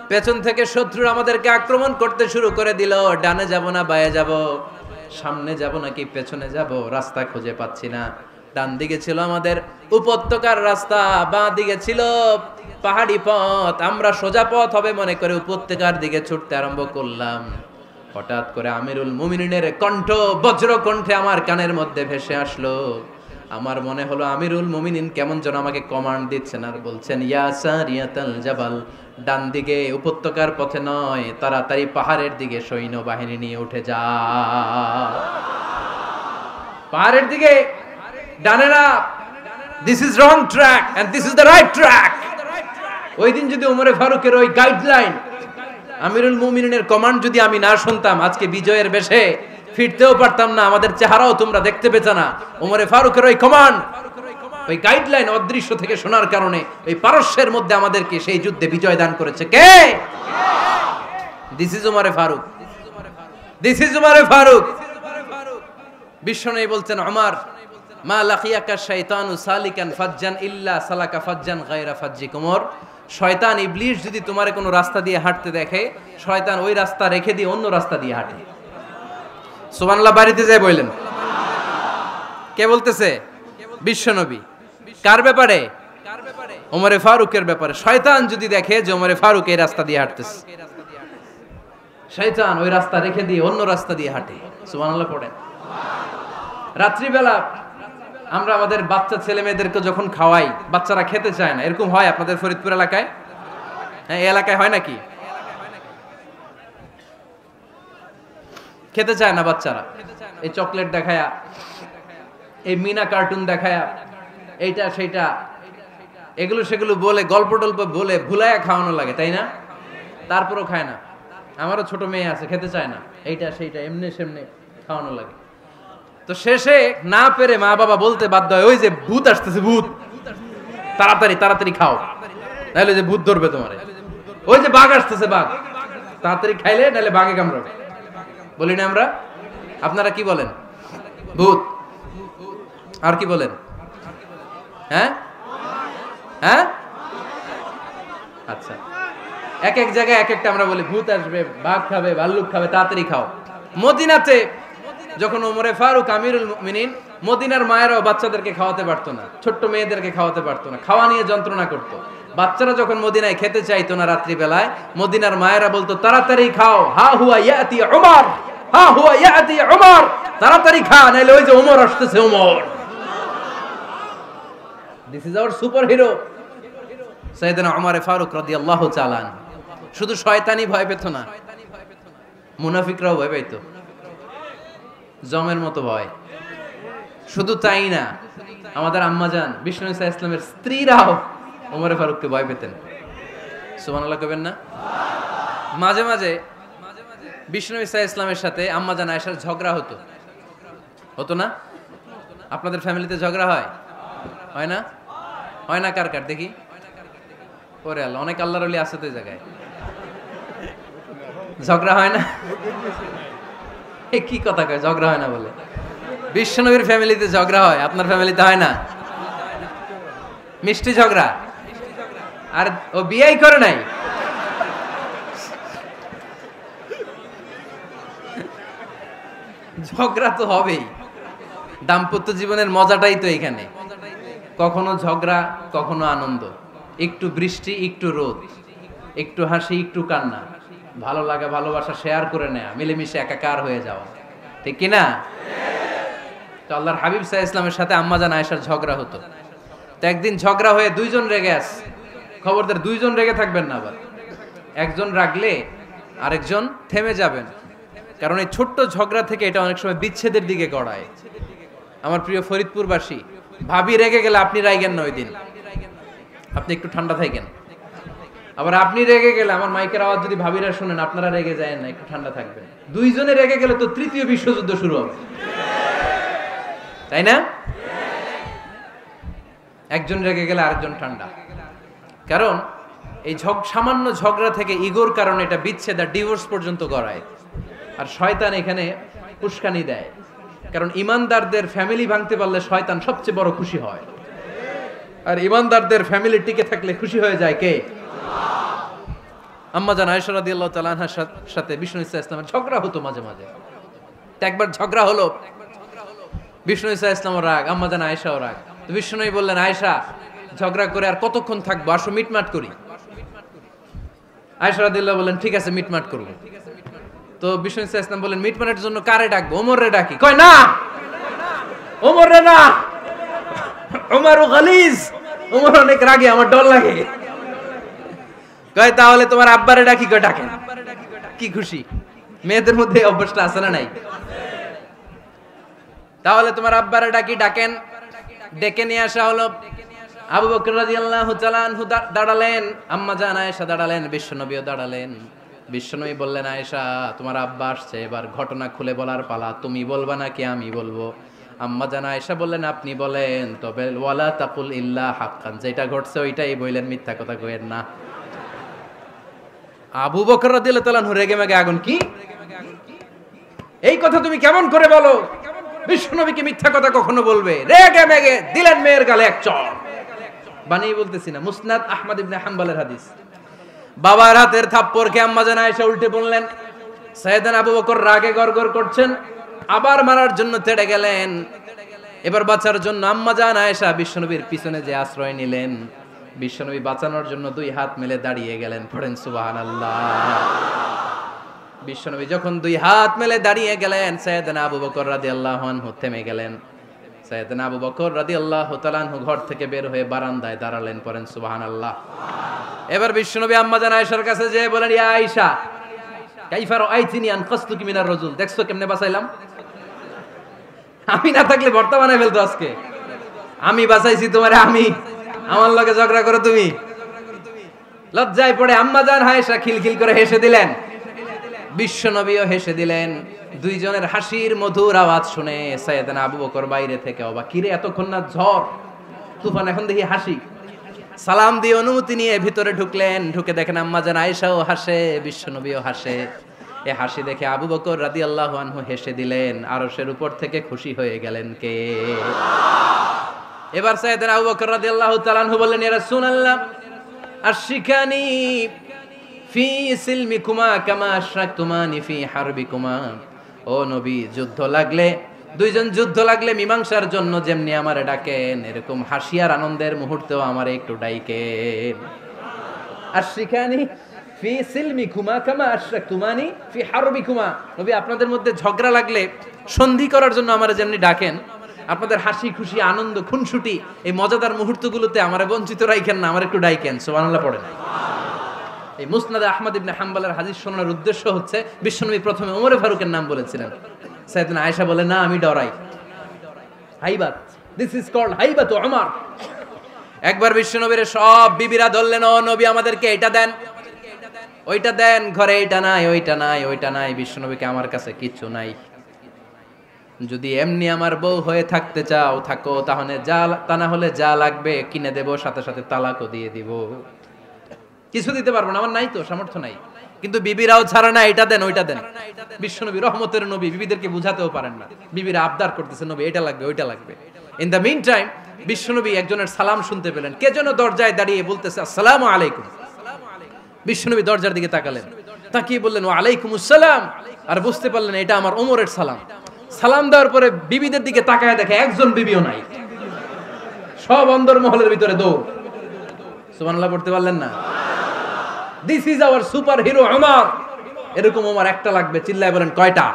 পেছন থেকে শত্রু আমাদেরকে আক্রমণ করতে শুরু করে দিল। ডানে যাব না বায়ে যাব, সামনে যাব নাকি পেছনে যাব, রাস্তা খুঁজে পাচ্ছি না। ডান দিকে ছিল আমাদের উপত্যকার রাস্তা, বাঁ দিকে ছিল পাহাড়ি পথ। আমরা সোজা পথ হবে মনে করে উপত্যকার দিকে ছুটতে আরম্ভ করলাম। হঠাৎ করে আমিরুল মুমিনিনের কণ্ঠ বজ্র কণ্ঠে আমার কানের মধ্যে ভেসে আসলো। আমার মনে হলো আমিরুল মুমিনিন কেমন যেন আমাকে কমান্ড দিচ্ছেন আর বলছেন, ইয়া সারিয়াতাল জাবাল, ডান দিকে উপত্যকার পথে নয়, তাড়াতাড়ি পাহাড়ের দিকে সৈন্যবাহিনী নিয়ে উঠে যা। পাহাড়ের দিকে, ডানে না। This is wrong track and this is the right track. ওই দিন যদি ওমরে ফারুকের ওই গাইডলাইন, আমিরুল মুমিনিনের কমান্ড যদি আমি না শুনতাম, আজকে বিজয়ের বেশে ফিরতেও পারতাম না, আমাদের চেহারাও তোমরা দেখতে পেতে না। ওমরে ফারুকের ওই কমান্ড, ওই গাইডলাইন অদৃশ্য থেকে শোনার কারণে ওই পারস্যের মধ্যে আমাদেরকে সেই যুদ্ধে বিজয় দান করেছে কে? দিস ইজ ওমরে ফারুক, দিস ইজ ওমরে ফারুক। বিশ্বনবী বলছেন, ওমর, মা লাকিয়াকা শাইতানু সালিকান ফাজ্জান ইল্লা সালাকা ফাজ্জান গায়রা ফাজ্জিক। ওমর, শয়তান ইবলিস যদি তোমারে কোনো রাস্তা দিয়ে হাঁটতে দেখে, শয়তান ওই রাস্তা রেখে দিয়ে অন্য রাস্তা দিয়ে হাঁটে। সুবহানাল্লাহ। বাড়িতে যায় বললেন, কে বলতেছে? বিশ্বনবী। কার ব্যাপারে? ওমরে ফারুকের ব্যাপারে। শয়তান যদি দেখে যে ওমরে ফারুক এই রাস্তা দিয়ে হাঁটতেছে, শয়তান ওই রাস্তা রেখে দিয়ে অন্য রাস্তা দিয়ে হাঁটে। সুবহানাল্লাহ পড়েন। রাত্রিবেলা আমরা আমাদের বাচ্চা ছেলে মেয়েদেরকে যখন খাওয়াই, বাচ্চারা খেতে চায় না, এরকম হয় আপনাদের ফরিদপুর এলাকায়? হ্যাঁ, এই এলাকায় হয় নাকি? খেতে চায় না বাচ্চারা, এই চকলেট দেখায়া, এই মিনা কার্টুন দেখায়া, এইটা সেইটা, এগুলো সেগুলো বলে, গল্প টল্প বলে ভুলায়া খাওয়ানো লাগে, তাই না? তারপরও খায় না। আমারও ছোট মেয়ে আছে, খেতে চায় না, এইটা সেইটা এমনি সেমনি খাওয়ানো লাগে। তো শেষে না পেরে মা বাবা বলতে বাধ্য হয়, ওই যে ভূত আসতেছে, ভূত, তাড়াতাড়ি তাড়াতাড়ি খাও, নাহলে যে ভূত ধরবে তোমারে। ওই যে বাঘ আসতেছে, বাঘ, তাড়াতাড়ি খাইলে নাহলে বাঘে কামড়াবে। বলি না আমরা? আপনারা কি বলেন? ভূত। আর কি বলেন? হ্যাঁ হ্যাঁ, আচ্ছা, এক এক জায়গায় এক একটা আমরা বলি, ভূত আসবে, বাঘ খাবে, ভাল্লুক খাবে, তাড়াতাড়ি খাও। মদিনাতে যখন ওমরে ফারুক আমিরুল মুমিনিন, মদিনার মায়েরাও বাচ্চাদেরকে খাওয়াতে পারতো না, ছোট্ট মেয়েদেরকে খাওয়াতে পারতো না, খাওয়া নিয়ে যন্ত্রণা করতো। বাচ্চারা যখন মদিনায় খেতে চাইতো না রাত্রি বেলায়, মদিনার মায়েরা বলতো, তাড়াতাড়ি খাও, হা হুয়া ইয়াতি উমর, হা হুয়া ইয়াতি উমর, তাড়াতাড়ি খা, নাইলে ওই যে ওমর আসতেছে, Omar. This is our superhero সাইয়েদনা ওমর ফারুক রাদিয়াল্লাহু তাআলা। শুধু শয়তানি ভয় পেত না, মুনাফিকরাও ভয় পাইতো, জমের মতো ভয়। শুধু তাই না, আমাদের আম্মাজান বিষ্ণু ইসা ইসলামের স্ত্রীরাও ওমরে ফারুককে ভয় পেতেন। সুবহানাল্লাহ কইবেন না? মাঝে মাঝে বিষ্ণু ইসা ইসলামের সাথে আম্মাজান আয়েশার ঝগড়া হতো, হতো না? আপনাদের ফ্যামিলিতে ঝগড়া হয়? হয় না? হয় না? কার কার দেখি? ওরে আল্লাহ, অনেক আল্লাহর ওলি আছে তো এই জায়গায়। ঝগড়া হয় না? কি কথা কয়, ঝগড়া হয় না বলে? বিশ্বনবীর ফ্যামিলিতে ঝগড়া হয়, আপনার ফ্যামিলিতে হয় না? মিষ্টি ঝগড়া। আর ও বিয়েই করে নাই। ঝগড়া তো হবেই, দাম্পত্য জীবনের মজাটাই তো এখানে। কখনো ঝগড়া, কখনো আনন্দ, একটু বৃষ্টি, একটু রোদ, একটু হাসি, একটু কান্না, ভালো লাগা, ভালোবাসা শেয়ার করে নেয়া, মিলেমিশে একাকার হয়ে যাওয়া, ঠিক কিনা? তো আল্লাহর হাবিব সাল্লাল্লাহু আলাইহি ওয়াসাল্লামের সাথে আম্মাজান আয়েশার ঝগড়া হতো। তো একদিন ঝগড়া হয়ে দুইজন রেগে আছে। খবরদার, দুইজন রেগে থাকবেন না আবার। একজন রাগলে আরেকজন থেমে যাবেন, কারণ এই ছোট্ট ঝগড়া থেকে এটা অনেক সময় বিচ্ছেদের দিকে গড়ায়। আমার প্রিয় ফরিদপুরবাসী, ভাবি রেগে গেলে আপনি রাইগেন না, ওই দিন আপনি একটু ঠান্ডা থাকেন। আবার আপনি রেগে গেলে, আমার মাইকের আওয়াজ যদি ভাবিরা শুনেন, আপনারা রেগে যায় না, একটু ঠান্ডা থাকবেন। দুইজনে রেগে গেলে তো তৃতীয় বিশ্বযুদ্ধ শুরু হবে, তাই না? একজন রেগে গেলে আরেকজন ঠান্ডা। কারণ এই সামান্য ঝগড়া থেকে ইগোর কারণে এটা বিচ্ছেদ আর ডিভোর্স পর্যন্ত গড়ায়। আর শয়তান এখানে উস্কানি দেয়, কারণ ইমানদারদের ফ্যামিলি ভাঙতে পারলে শয়তান সবচেয়ে বড় খুশি হয়। আর ইমানদারদের ফ্যামিলি টিকে থাকলে খুশি হয়ে যায় কে? আম্মাজান আয়েশা রাদিয়াল্লাহু তাআলা আনহার সাথে বিষ্ণু ইসা ইসলামের ঝগড়া হতো মাঝে মাঝে। একবার ঝগড়া হলো, বিষ্ণু সাল্লাল্লাহু আলাইহি ওয়াসাল্লাম রাগ, আম্মা জান আয়েশাও রাগ। তো বিষ্ণু নবী বললেন, আয়েশা ঝগড়া করে আর কতক্ষণ থাকবো, আসো মিটমাট করি। আয়েশা রাদিয়াল্লাহু বললেন, ঠিক আছে মিটমাট করব। তো বিষ্ণু সাল্লাল্লাহু আলাইহি ওয়াসাল্লাম বললেন, মিটমাটের জন্য কারে ডাকবো? ওমর রে ডাকি। কয় না, ওমর রে না, ওমর গালিজ, ওমর অনেক রাগে, আমার ডর লাগে। কয় তাহলে তোমার আব্বারে ডাকি। কয় ডাকেন। কি খুশি, মেয়েদের মধ্যে অভ্যাসটা আছে না নাই? তাহলে তোমার আব্বারে ডাকি, ডাকেন। ডেকে নিয়ে আসা হলো। আবু বকর রাদিয়াল্লাহু তাআলা আনহু দাঁড়ালেন, আম্মা জান আয়েশা দাঁড়ালেন, বিশ্বনবীও দাঁড়ালেন। বিশ্বনবী বললেন, আয়েশা তোমার আব্বা আসছে, এবার ঘটনা খুলে বলার পালা, তুমি বলবা নাকি আমি বলবো? আম্মা জান আয়েশা বললেন, আপনি বলেন, তবে ওয়ালা তাকুল ইল্লা হাক্কান, যেটা ঘটছে ওইটাই বললেন, মিথ্যা কথা কইেন না। আবু বকর রাদিয়াল্লাহু তাআলা আনহু রেগে মেগে আগুন, কি এই কথা তুমি কেমন করে বলো? বিশ্বনবীকে মিথ্যা কথা কখনো বলবে? রেগে মেগে দিলেন মেয়ের গালে এক চড়। বানিয়ে বলতেছি না, মুসনাদ আহমদ ইবনে হাম্বলের হাদিস। বাবার হাতের থাপ্পড়কে আম্মা জান আয়েশা উল্টে বললেন। সাইয়েদনা আবু বকর রাগে গড়গড় করছেন, আবার মারার জন্য তেড়ে গেলেন। এবার বাঁচার জন্য আম্মা জান আয়েশা বিশ্বনবীর পিছনে যে আশ্রয় নিলেন, বিশ্বনবী বাঁচানোর জন্য দুই হাত মেলে দাঁড়িয়ে গেলেন। পড়েন সুবহানাল্লাহ। বিশ্বনবী যখন দুই হাত মেলে দাঁড়িয়ে গেলেন, সাইয়েদনা আবু বকর রাদিয়াল্লাহু আনহু থেমে গেলেন। সাইয়েদনা আবু বকর রাদিয়াল্লাহু তাআলা আনহু ঘর থেকে বের হয়ে বারান্দায় দাঁড়ালেন। পড়েন সুবহানাল্লাহ। এবার বিশ্বনবী আম্মা জান আয়েশার কাছে যেয়ে বলেন, ইয়া আয়েশা কাইফা রাআইতিনি আনকাসতুকি মিনার রাজুল, দেখছো কেমনে বাঁচাইলাম? আমি না থাকলে ভর্তা বানাই ফেলতো আজকে। আমি বাঁচাইছি তোমারে, আমি, আমার লগে ঝগড়া করো তুমি। লজ্জায় পড়ে আম্মা জান আয়েশা খিলখিল করে হেসে দিলেন, বিশ্বনবীও হেসে দিলেন। দুইজনের হাসির মধুর আওয়াজ শুনে সাইয়েদনা আবু বকর বাইরে থেকে অবাক, কিরে এতক্ষণ না ঝড় তুফান, এখন দেখি হাসি। সালাম দিয়ে অনুমতি নিয়ে ভিতরে ঢুকলেন। ঢুকে দেখেন আম্মা জান আয়েশাও হাসে, বিশ্বনবীও হাসে। এ হাসি দেখে আবু বকর রাদিয়াল্লাহু আনহু হেসে দিলেন। আরশের উপর থেকে খুশি হয়ে গেলেন কে? এবার সাইয়েদনা আবু বকর রাদিয়াল্লাহু তাআলা আনহু বললেন, ইয়া রাসূলুল্লাহ আশরিকানি ফি সিলমিকুমা কামা আশরাকতুমানি ফি হারবিকুমা। ও নবী, যুদ্ধ লাগলে, দুইজন যুদ্ধ লাগলে মীমাংসার জন্য যেমনি আমারে ডাকেন, এরকম হাসি আর আনন্দের মুহূর্তেও আমারে একটু ডাকেন। আশরিকানি ফি সিলমিকুমা কামা আশরাকতুমানি ফি হারবিকুমা। নবী, আপনাদের মধ্যে ঝগড়া লাগলে সন্ধি করার জন্য আমারে যেমনি ডাকেন, আপনাদের হাসি খুশি আনন্দ খুনসুটি এই মজাদার মুহূর্তগুলোতে আমারে বঞ্চিত রাখেন না, আমার একটু ডাকেন। সুবহানাল্লাহ পড়েন। এই মুসনাদ আহমদ ইবনে হাম্বলের হাদিস শোনার উদ্দেশ্য হচ্ছে, বিশ্বনবী প্রথমে ওমর ফারুকের নাম বলেছিলেন। সাইয়েদনা আয়েশা বলে, না আমি ডরাই। হাইবাত, দিস ইজ কল্ড হাইবাত ওমর। একবার বিশ্বনবীর সব বিবিরা ধরলেন, ও নবী আমাদেরকে এটা দেন, ওইটা দেন, ঘরে এইটা নাই, ওইটা নাই, ওইটা নাই। বিশ্বনবীকে, আমার কাছে কিচ্ছু নাই, যদি এমনি আমার বউ হয়ে থাকতে চাও থাকো, তাহলে যা, তা না হলে যা লাগবে কিনে দেব, সাথে সাথে তালাকও দিয়ে দিব। কিছু দিতে পারবো না, আমার নাই তো, সামর্থ্য নাই। কিন্তু বিবিরাও ছাড়ে না, এটা দেন ওইটা দেন। বিশ্বনবী রহমতের নবী, বিবিদেরকে বুঝাতেও পারেন না। বিবিরা আবদার করতেছে, নবী এটা লাগবে, ওইটা লাগবে। ইন দ্য মিন টাইম বিশ্বনবী একজনের সালাম শুনতে পেলেন। কে যেন দরজায় দাঁড়িয়ে বলতেছে, আসসালামু আলাইকুম। বিশ্বনবী দরজার দিকে তাকালেন, তাকিয়ে বললেন, ওয়া আলাইকুমুস সালাম। আর বুঝতে পারলেন এটা আমার ওমরের সালাম। সালাম দেওয়ার পরে বিবিদের দিকে তাকায় দেখে একজন বিবিও নাই, সব অন্দর মহলের ভিতরে দৌড়। সুবহানাল্লাহ পড়তে পারলেন না? This is our super hero Omar. এরকম ওমর একটা লাগবে, চিল্লায় বলেন কয়টা?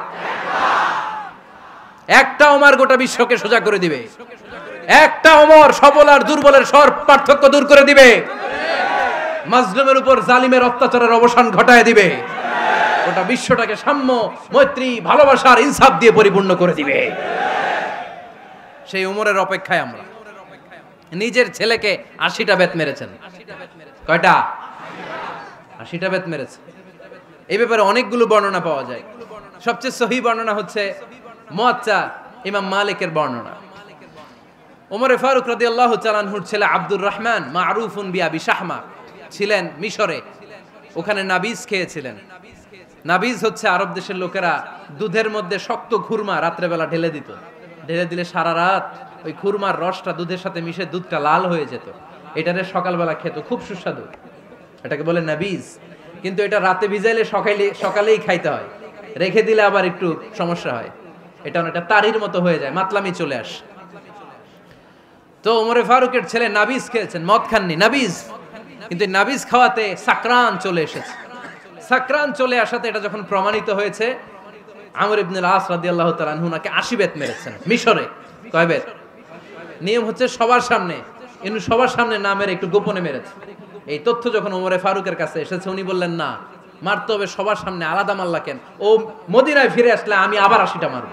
একটা ওমর গোটা বিশ্বকে সোজা করে দিবে। একটা ওমর সবল আর দুর্বলের সব পার্থক্য দূর করে দিবে। মাজলুমের উপর জালিমের অত্যাচারের অবসান ঘটায় দিবে। গোটা বিশ্বটাকে সাম্য, মৈত্রী, ভালোবাসার ইনসাফ দিয়ে পরিপূর্ণ করে দিবে। সেই ওমরের অপেক্ষায় আমরা। নিজের ছেলেকে 80টা বেত মেরেছেন। কয়টা? 80টা বেত মেরেছে। এই ব্যাপারে অনেকগুলো বর্ণনা পাওয়া যায়। সবচেয়ে সহিহ বর্ণনা হচ্ছে মুয়াত্তা ইমাম মালিকের বর্ণনা। ওমর ফারুক রাদিয়াল্লাহু তাআলা আনহুর ছেলে আব্দুর রহমান মারুফুন বিআবি শাহমা ছিলেন মিশরে। ওখানে নাবিজ খেয়েছিলেন। নাবিজ হচ্ছে আরব দেশের লোকেরা দুধের মধ্যে শক্ত খুরমা রাত্রেবেলা ঢেলে দিত। ঢেলে দিলে সারা রাত ওই খুরমার রসটা দুধের সাথে মিশে দুধটা লাল হয়ে যেত। এটারে সকালবেলা খেত, খুব সুস্বাদু। এটাকে বলে নাবিজ। কিন্তু এটা রাতে ভিজাইলে সকালেই খাইতে হয়, রেখে দিলে আবার একটু সমস্যা হয়। এটা অনেকটা তারির মতো হয়ে যায়, মাতলামি চলে আসে। তো ওমরে ফারুকের ছেলে নাবিজ খেয়েছেন, মদ খাননি, নাবিজ, কিন্তু নাবিজ খাওয়াতে সাকরান চলে এসেছে। সাকরান চলে আসাতে এটা যখন প্রমাণিত হয়েছে, আমর ইবনে আস রাদিয়াল্লাহু তাআলা আনহু নাকে 80 বেত মেরেছেন মিশরে। কয় বেত? নিয়ম হচ্ছে সবার সামনে, কিন্তু সবার সামনে না মেরে একটু গোপনে মেরেছে। এই তথ্য যখন ওমরে ফারুকের কাছে এসেছে, উনি বললেন না, মারতে হবে সবার সামনে, আলাদা মারলা কেন? ও মদিনায় ফিরে আসলে আমি আবার 80টা মারব।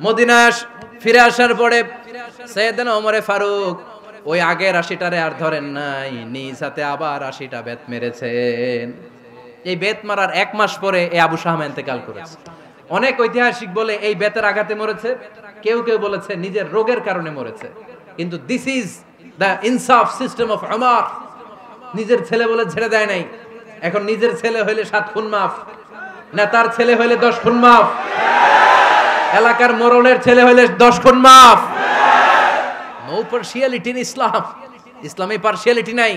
মদিনায় ফিরে আসার পরে সাইয়েদনা ওমরে ফারুক ওই আগের 80টারে আর ধরেন নাই, নিজ হাতে আবার 80টা বেত মেরেছেন। এই বেত মারার 1 মাস পরে এই আবু শাহমা ইন্তেকাল করেছে। অনেক ঐতিহাসিক বলে এই বেতের আঘাতে মরেছে, কেউ কেউ বলেছে নিজের রোগের কারণে মরেছে। কিন্তু দিস ইজ দ্য ইনসাফ সিস্টেম অফ উমর। নিজের ছেলে বলে ছেড়ে দেয় নাই। এখন নিজের ছেলে হইলে 7 খুন মাফ, নেতার ছেলে হইলে 10 খুন মাফ, এলাকার মোড়লের ছেলে হইলে 10 খুন মাফ। নো পার্শিয়ালিটি ইন ইসলাম। ইসলামে পার্শিয়ালিটি নাই।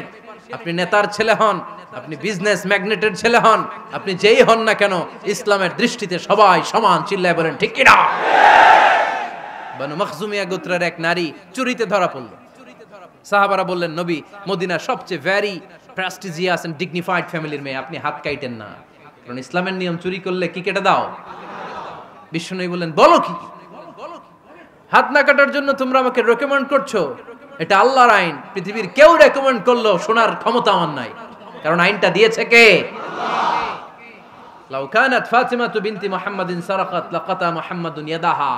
আপনি নেতার ছেলে হন, আপনি বিজনেস ম্যাগনেটের ছেলে হন, আপনি যেই হন না কেন, ইসলামের দৃষ্টিতে সবাই সমান। চিল্লায় বলেন ঠিক কিনা? বানু মখজুমিয়া গোত্রের এক নারী চুরিতে ধরা পড়ল। সাহাবারা বললেন, নবী, মদিনার সবচেয়ে ভেরি প্রেস্টিজিয়াস এন্ড ডিগনিফাইড ফ্যামিলির মেয়ে, আপনি হাত কাটেন না, কারণ ইসলামের নিয়ম চুরি করলে কি কেটে দাও। বিশ্বনবী বললেন, বলো কি? হাত না কাটার জন্য তোমরা আমাকে রেকমেন্ড করছো? এটা আল্লাহর আইন, পৃথিবীর কেউ রেকমেন্ড করলো শোনার ক্ষমতা আমার নাই, কারণ আইনটা দিয়েছে কে? আল্লাহ। লাউ কানাত ফাতিমাতু বিনতি মুহাম্মাদিন সারাকাত লাকাতা মুহাম্মাদুন ইয়াদাহা।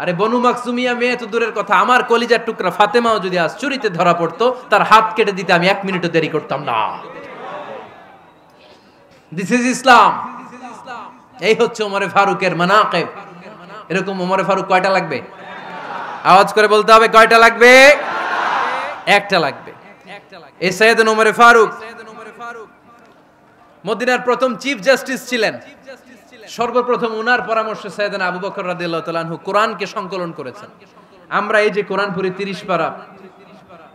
আরে বনু মাকসুমিয়া মেয়ে তো দূরের কথা, আমার কলিজার টুকরা ফাতেমাও যদি আজ চুরিতে ধরা পড়তো, তার হাত কেটে দিতে আমি 1 মিনিটও দেরি করতাম না। দিস ইজ ইসলাম। এই হচ্ছে ওমরে ফারুকের মানাকিব। এরকম ওমরে ফারুক কয়টা লাগবে? আওয়াজ করে বলতে হবে, কয়টা লাগবে? একটা লাগবে। এই সাইয়েদনা ওমরে ফারুক মদিনার প্রথম চিফ জাস্টিস ছিলেন। সর্বপ্রথম উনার পরামর্শে সাইয়েদনা আবু বকর রাদিয়াল্লাহু তাআলা আনহু কোরআনকে সংকলন করেছেন। আমরা এই যে কোরআন পড়ি 30 পারা,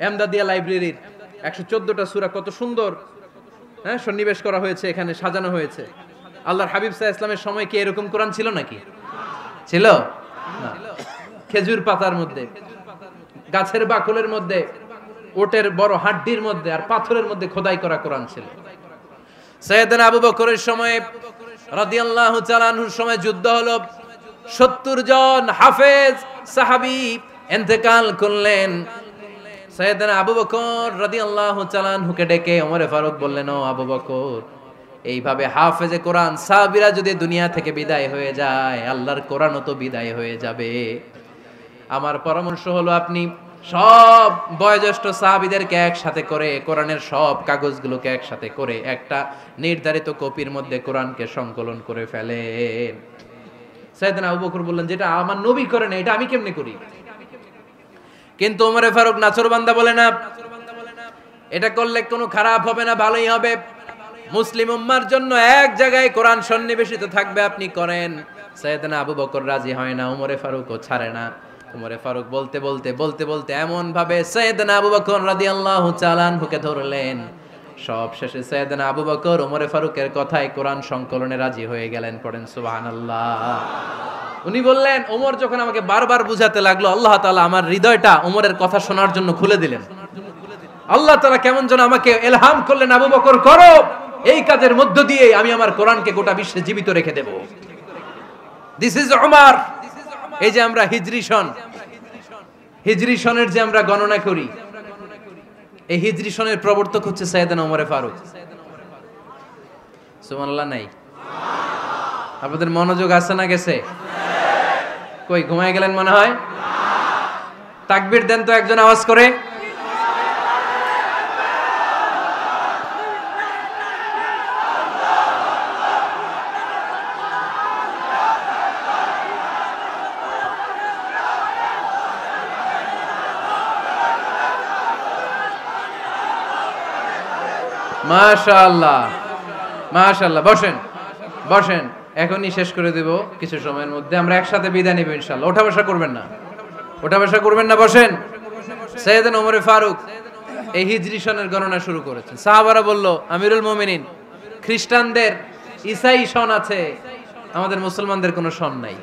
এমদাদিয়া লাইব্রেরির 114টা সূরা, কত সুন্দর সন্নিবেশ করা হয়েছে, এখানে সাজানো হয়েছে। আল্লাহর হাবিব সাল্লাল্লাহু আলাইহি ওয়াসাল্লামের সময় কি এরকম কোরআন ছিল নাকি? ছিল না। খেজুর পাতার মধ্যে, গাছের বাকলের মধ্যে, ওটের বড় হাড্ডির মধ্যে আর পাথরের মধ্যে খোদাই করা কোরআন ছিল। সাইয়েদনা আবু বকরের সময় রাদিয়াল্লাহু তাআলা আনহুর সময় যুদ্ধ হলো, 70 জন হাফেজ সাহাবী ইন্তেকাল করলেন। সাইয়েদনা আবু বকর রাদিয়াল্লাহু তাআলা আনহুকে ডেকে ওমরে ফারুক বললেন, ও আবু বকর, এইভাবে হাফেজে কোরআন সাহাবীরা যদি দুনিয়া থেকে বিদায় হয়ে যায়, আল্লাহর কোরআনও তো বিদায় হয়ে যাবে। আমার পরামর্শ হলো আপনি সব বয়োজ্যেষ্ঠ সাহাবীদেরকে একসাথে করে কোরআনের সব কাগজগুলোকে একসাথে করে একটা নির্ধারিত কপির মধ্যে কোরআনকে সংকলন করে ফেলেন। সাইয়েদনা আবু বকর বললেন, যেটা আমার নবী করে না, এটা আমি কেমনে করি? কিন্তু ওমরে ফারুক নাছরবান্দা বলে না, এটা করলে কোনো খারাপ হবে না, ভালোই হবে। মুসলিম উম্মার জন্য এক জায়গায় কোরআন সন্নিবেশিত থাকবে, আপনি করেন। সাইয়েদনা আবু বকর রাজি হয় না, ওমরে ফারুকও ছাড়ে না। ওমরে ফারুক বলতে বলতে বলতে বলতে এমন ভাবে সাইয়েদনা আবু বকর রাদিয়াল্লাহু তাআলা আনহুকে ধরলেন, সব শেষে সাইয়েদনা আবু বকর ওমরে ফারুকের কথায় কোরআন সংকলনে রাজি হয়ে গেলেন। পড়েন সুবহানাল্লাহ। উনি বললেন, ওমর যখন আমাকে বারবার বুঝাতে লাগলো, আল্লাহ তাআলা আমার হৃদয়টা ওমরের কথা শোনার জন্য খুলে দিলেন। আল্লাহ তাআলা কেমন যেন আমাকে ইলহাম করলেন, আবু বকর করো, এই কাজের মধ্য দিয়ে আমি আমার কোরআনকে গোটা বিশ্বে জীবিত রেখে দেব। This is Umar. এই যে আমরা হিজরি সনের যে আমরা গণনা করি, এই হিজরি সনের প্রবর্তক হচ্ছে সাইয়েদনা ওমরে ফারুক। সুবহানাল্লাহ নাই? আপনাদের মনোযোগ আছে না গেছে? কই ঘুমায় গেলেন মনে হয়? তাকবীর দেন তো একজন আওয়াজ করে। মাশাআল্লাহ, মাশাআল্লাহ। বসেন বসেন, এখনই শেষ করে দেব কিছু সময়ের মধ্যে। আমরা একসাথে বিদায় নিব ইনশাআল্লাহ। ওঠা বসা করবেন না, ওঠা বসা করবেন না, বসেন। সাইয়েদনা ওমরে ফারুক এই হিজরি সনের গণনা শুরু করেছেন। সাহাবারা বলল, আমিরুল মুমিনিন, খ্রিস্টানদের ঈসাই সন আছে, আমাদের মুসলমানদের কোনো সন নাই।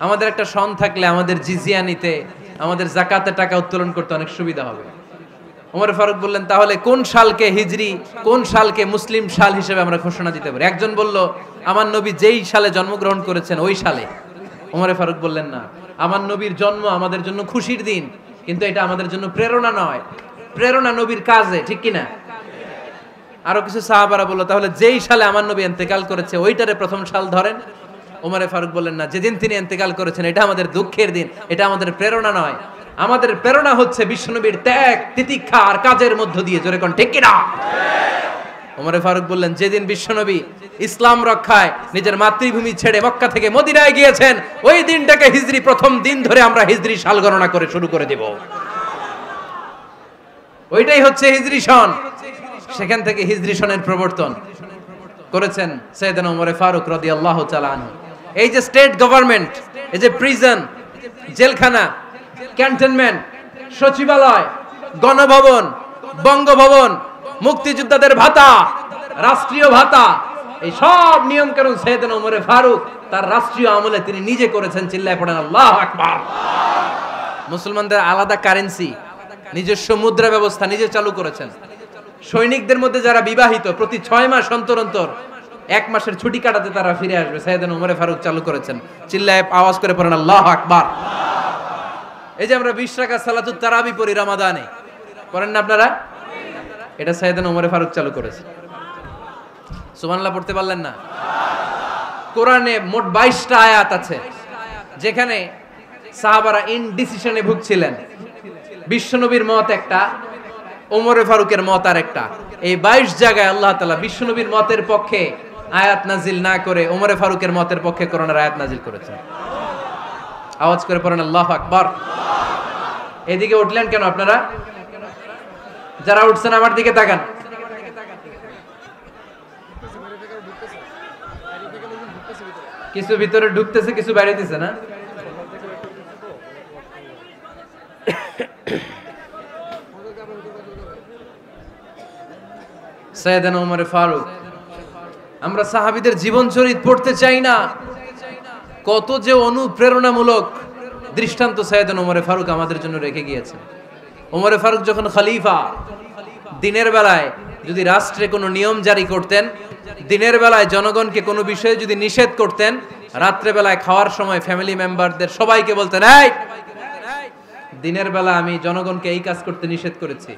আমাদের একটা সন থাকলে আমাদের জিজিয়া নিতে, আমাদের যাকাতের টাকা উত্তোলন করতে অনেক সুবিধা হবে। ওমর ফারুক বললেন, তাহলে কোন সালকে হিজরি, কোন সালকে মুসলিম সাল হিসেবে আমরা ঘোষণা দিতে পারি? একজন বলল, আমার নবী যেই সালে জন্মগ্রহণ করেছেন ওই সালে। ওমর ফারুক বললেন, না, আমার নবীর জন্ম আমাদের জন্য খুশির দিন, কিন্তু এটা আমাদের জন্য প্রেরণা নয়। প্রেরণা নবীর কাজে, ঠিক কিনা? আরো কিছু সাহাবারা বলল, তাহলে যেই সালে আমার নবী ইন্তেকাল করেছে ওইটারে প্রথম সাল ধরেন। ওমর ফারুক বললেন, না, যেদিন তিনি ইন্তেকাল করেছেন এটা আমাদের দুঃখের দিন, এটা আমাদের প্রেরণা নয়। আমাদের প্রেরণা হচ্ছে বিশ্বনবীর ত্যাগ, তিতিক্ষা আর কাজের মধ্য দিয়ে। জোরে কোন ঠিক কিনা? ওমর ফারুক বললেন, যেদিন বিশ্বনবী ইসলাম রক্ষায় নিজের মাতৃভূমি ছেড়ে মক্কা থেকে মদিনায় গিয়েছেন ওই দিনটাকে হিজরি প্রথম দিন ধরে আমরা হিজরি সাল গণনা করে শুরু করে দেব। ওইটাই হচ্ছে হিজরি সন। সেখান থেকে হিজরি সনের প্রবর্তন করেছেন সাইয়েদনা ওমর ফারুক রাদিয়াল্লাহু তাআলা আনহু। এই যে স্টেট গভর্নমেন্ট, এই যে প্রিজন, জেলখানা, ক্যান্টনমেন্ট, সচিবালয়, গণভবন, বঙ্গভবন, মুক্তিযোদ্ধাদের ভাতা, রাষ্ট্রীয় ভাতা, এই সব নিয়ম কানুন সাইয়েদনা ওমর ফারুক তার রাষ্ট্রীয় আমলে তিনি নিজে করেছেন। চিল্লায় পড়েন আল্লাহু আকবার। মুসলমানদের আলাদা কারেন্সি, নিজস্ব মুদ্রা ব্যবস্থা নিজে চালু করেছেন। সৈনিকদের মধ্যে যারা বিবাহিত প্রতি 6 মাস অন্তর অন্তর 1 মাসের ছুটি কাটাতে তারা ফিরে আসবে, সাইয়েদনা ওমর ফারুক চালু করেছেন। চিল্লায় আওয়াজ করে পড়েন আল্লাহু আকবার। এই যে আমরা 20 রাকাত সালাতুত তারাবি পড়ি রমাদানে, পড়েন না আপনারা? এটা সাইয়েদনা ওমর ফারুক চালু করেছে। সুবহানাল্লাহ পড়তে পারলেন না? কোরআনে মোট 22টা আয়াত আছে যেখানে সাহাবারা ইনডিসিশনে ভুগছিলেন। বিশ্বনবীর মত একটা, ওমর ফারুকের মত আর একটা। এই 22 জায়গায় আল্লাহ তাআলা বিশ্বনবীর মতের পক্ষে আয়াত নাজিল না করে ওমর ফারুকের মতের পক্ষে কোরআনের আয়াত নাজিল করেছেন। আওয়াজ করে পড়েন আল্লাহু আকবার। এদিকে উঠলেন কেন আপনারা? যারা উঠছেন আমার দিকে তাকান। কিছু ভিতরে ঢুকতেছে, কিছু বাইরে দিছে না? সাইয়েদনা ওমর ফারুক, আমরা সাহাবীদের জীবন চরিত পড়তে চাই না, কত যে অনুপ্রেরণামূলক দৃষ্টান্ত সাইয়েদনা ওমর ফারুক আমাদের জন্য রেখে গিয়েছেন। ওমর ফারুক যখন খলিফা, দিনের বেলায় যদি রাষ্ট্রে কোনো নিয়ম জারি করতেন, দিনের বেলায় জনগণকে কোনো বিষয়ে যদি নিষেধ করতেন, রাত্রে বেলায় খাওয়ার সময় ফ্যামিলি মেম্বারদের সবাইকে বলতেন, এই দিনের বেলা আমি জনগণকে এই কাজ করতে নিষেধ করেছি,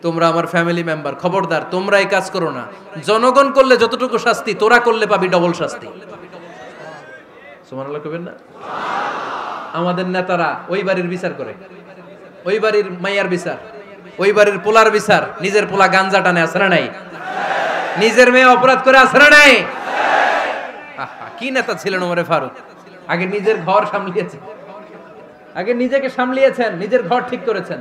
তোমরা আমার ফ্যামিলি মেম্বার, খবরদার তোমরা এই কাজ করো না। জনগণ করলে যতটুকু শাস্তি, তোরা করলে পাবি ডবল শাস্তি। সুবহানাল্লাহ কইবেন না? আমাদের নেতারা ওই বাড়ির বিচার করে, ওই বাড়ির মাইয়ার বিচার, ওই বাড়ির পোলার বিচার, নিজের পোলা গাঞ্জা টানে, আছে না নাই? নিজের মেয়ে অপরাধ করে, আছে না নাই? কি নেতা ছিলেন ওমর ফারুক! আগে নিজের ঘর সামলিয়েছেন, আগে নিজেকে সামলিয়েছেন, নিজের ঘর ঠিক করেছেন।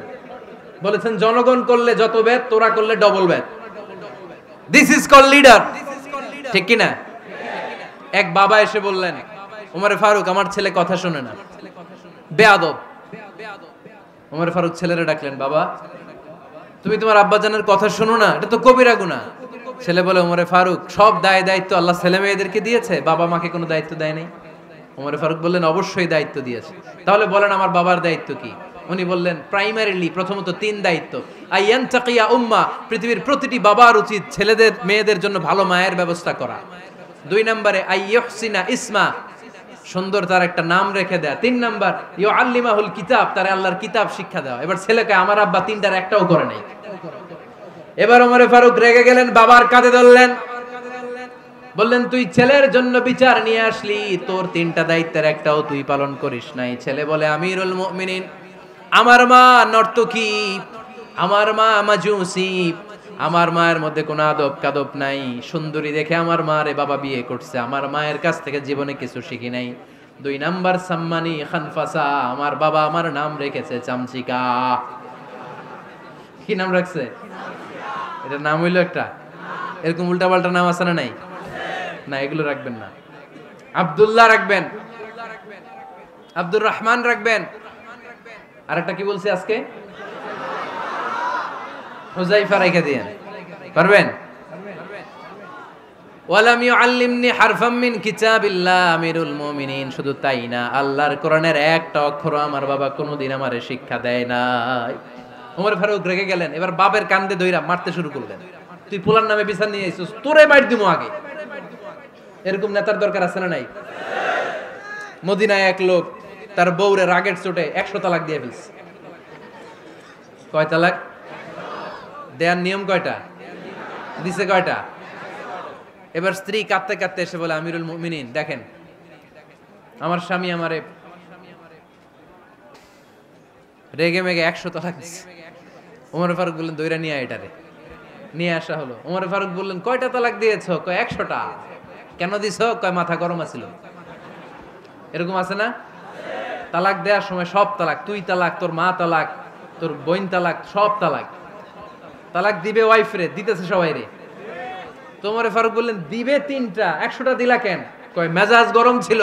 বলেছেন জনগণ করলে যত বেদ, তোরা করলে double Veda. This is call leader, ঠিক কি না? এক বাবা এসে বললেন, ওমর ফারুক আমার ছেলে কথা শোনে না, বেয়াদব। ওমর ফারুক ছেলেরে ডাকলেন, বাবা তুমি তোমার আব্বাজানের কথা শোনো না, এটা তো কবিরা গুনাহ। ছেলে বলে, ওমর ফারুক সব দায় দায়িত্ব আল্লাহ ছেলে মেয়েদেরকে দিয়েছে, বাবা মাকে কোনো দায়িত্ব দেয় নাই। ওমর ফারুক বললেন, অবশ্যই দায়িত্ব দিয়েছে। তাহলে বলেন আমার বাবার দায়িত্ব কি? উনি বললেন, প্রাইমারিলি প্রথমত 3 দায়িত্ব। আইয়ানতাকিয়া উম্মাহ, পৃথিবীর প্রতিটি বাবার উচিত ছেলেদের মেয়েদের জন্য ভালো মায়ের ব্যবস্থা করা। 2 নম্বরে আইয়ুহসিনা ইসমা, সুন্দর তার একটা নাম রেখে দেয়া। 3 নাম্বার ইউআল্লিমাহুল কিতাব, তার আল্লাহর কিতাব শিক্ষা দেওয়া। এবার ছেলেকে আমার আব্বা 3টার একটাও করে নাই। এবার ওমর ফারুক রেগে গেলেন, বাবার কাঁধে ধরলেন, বললেন তুই ছেলের জন্য বিচার নিয়ে আসলি, তোর 3টা দায়িত্বের একটাও তুই পালন করিস নাই। ছেলে বলে, আমিরুল মুমিনিন, আমার মা নর্তকী, আমার মা মাজুসি, আমার মায়ের মধ্যে কোনো আদব কাদব নাই, সুন্দরী দেখে আমার মারে বাবা বিয়ে করছে, আমার মায়ের কাছ থেকে জীবনে কিছু শিখি নাই। 2 নাম্বার সাম্মানি খানফাসা, আমার বাবা আমার নাম রেখেছে চামচিকা। কি নাম রাখছে? এটা নাম হইলো একটা, এরকম উল্টাপাল্টা নাম আছে না নাই? না, এগুলো রাখবেন না। আব্দুল্লাহ রাখবেন, আব্দুর রহমান রাখবেন। আরেকটা কি বলছি আজকে? হুজাইফা রেখে দিয়েন, পারবেন? ওয়ালাম ইউআল্লিমনি হারফাম মিন কিতাবিল্লাহ আমিরুল মুমিনিন, শুধু তাই না, আল্লাহর কোরআনের একটা অক্ষর আমার বাবা কোনোদিন আমারে শিক্ষা দেয় নাই। ওমর ফারুক রেগে গেলেন, এবার বাপের কান্দে ধইরা মারতে শুরু করলেন। তুই পোলার নামে বিচার নিয়ে আইছিস, তোরে মার দিমু আগে। এরকম নেতার দরকার আছে না নাই? মদিনায় এক লোক তার বউরে রাগের চোটে 100 তালাক দিয়ে ফেলছে। কয় তালাক দেয়ার নিয়ম কয়টা? দিছে কয়টা? এবার স্ত্রী কাঁদতে কাঁদতে এসে বলে, আমিরুল মুমিনিন দেখেন, আমার স্বামী আমারে রেগে মেগে 100 তালাক দিছে। ওমর ফারুক বললেন, দইরা নিয়ে এটারে। নিয়ে আসা হলো। ওমর ফারুক বললেন, কয়টা তালাক দিয়েছো? কয় 100টা। কেন দিছো? কয় মাথা গরম আছিল। এরকম আছে না? তালাক দেওয়ার সময় সব তালাক, তুই তালাক, তোর মা তালাক, তোর বোন তালাক, সব তালাক। তালাক দিবে ওয়াইফ রে, দিতেছে সবাই রে। তোমারে ফারুক বললেন, দিবে 3টা, 100টা দিলা কেন? কয় মেজাজ গরম ছিল।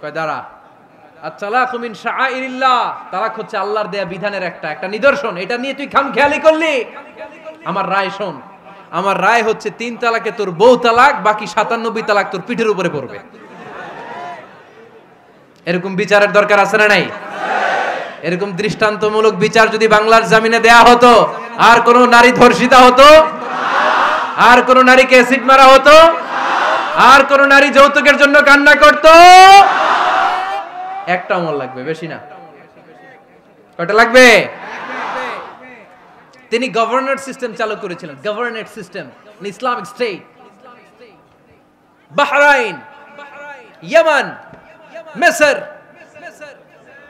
কয় দাঁড়া, আত-তালাকু মিন শাআইরিল্লাহ, তালাক হচ্ছে আল্লাহর দেয়া বিধানের একটা নিদর্শন, এটা নিয়ে তুই খামখেয়ালি করলি। আমার রায় শোন, আমার রায় হচ্ছে 3 তালাকে তোর বউ তালাক, বাকি 97 তালাক তোর পিঠের উপরে পড়বে। এরকম বিচারের দরকার আছে না নাই? এরকম দৃষ্টান্তমূলক বিচার যদি বাংলার জমিনে দেয়া হতো, আর কোন নারী ধর্ষিতা হতো, আর কোন নারীকে অ্যাসিড মারা হতো, আর কোন নারী যৌতুকের জন্য কান্না করত? একটা আমল লাগবে, বেশি না। কয়টা লাগবে? তিনি গভর্নর সিস্টেম চালু করেছিলেন, governor system, Islamic state. Bahrain, Yemen, মিসর,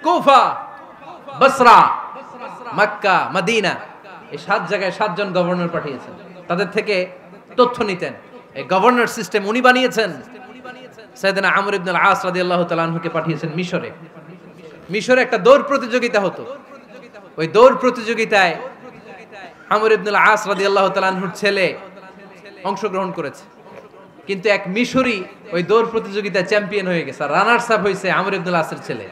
কুফা, বসরা, মক্কা, মদিনা, এই 7 জায়গায় 7 জন গভর্নর পাঠিয়েছেন। তাদের থেকে তথ্য নিতেন। এই গভর্নর সিস্টেম উনি বানিয়েছেন। সাইয়েদনা আমর ইবনে আল-আস রাদিয়াল্লাহু তাআলা আনহুকে পাঠিয়েছেন মিশরে। মিশরে একটা দৌড় প্রতিযোগিতা হতো। ওই দৌড় প্রতিযোগিতায় আমর ইবনে আল-আস রাদিয়াল্লাহু তাআলা আনহুর ছেলে অংশগ্রহণ করেছে, কিন্তু এক মিশরি ওই দৌড় প্রতিযোগিতায় চ্যাম্পিয়ন হয়ে গেছে। রানার্স আপ হয়েছে আমর ইবনে আল-আসের ছেলে।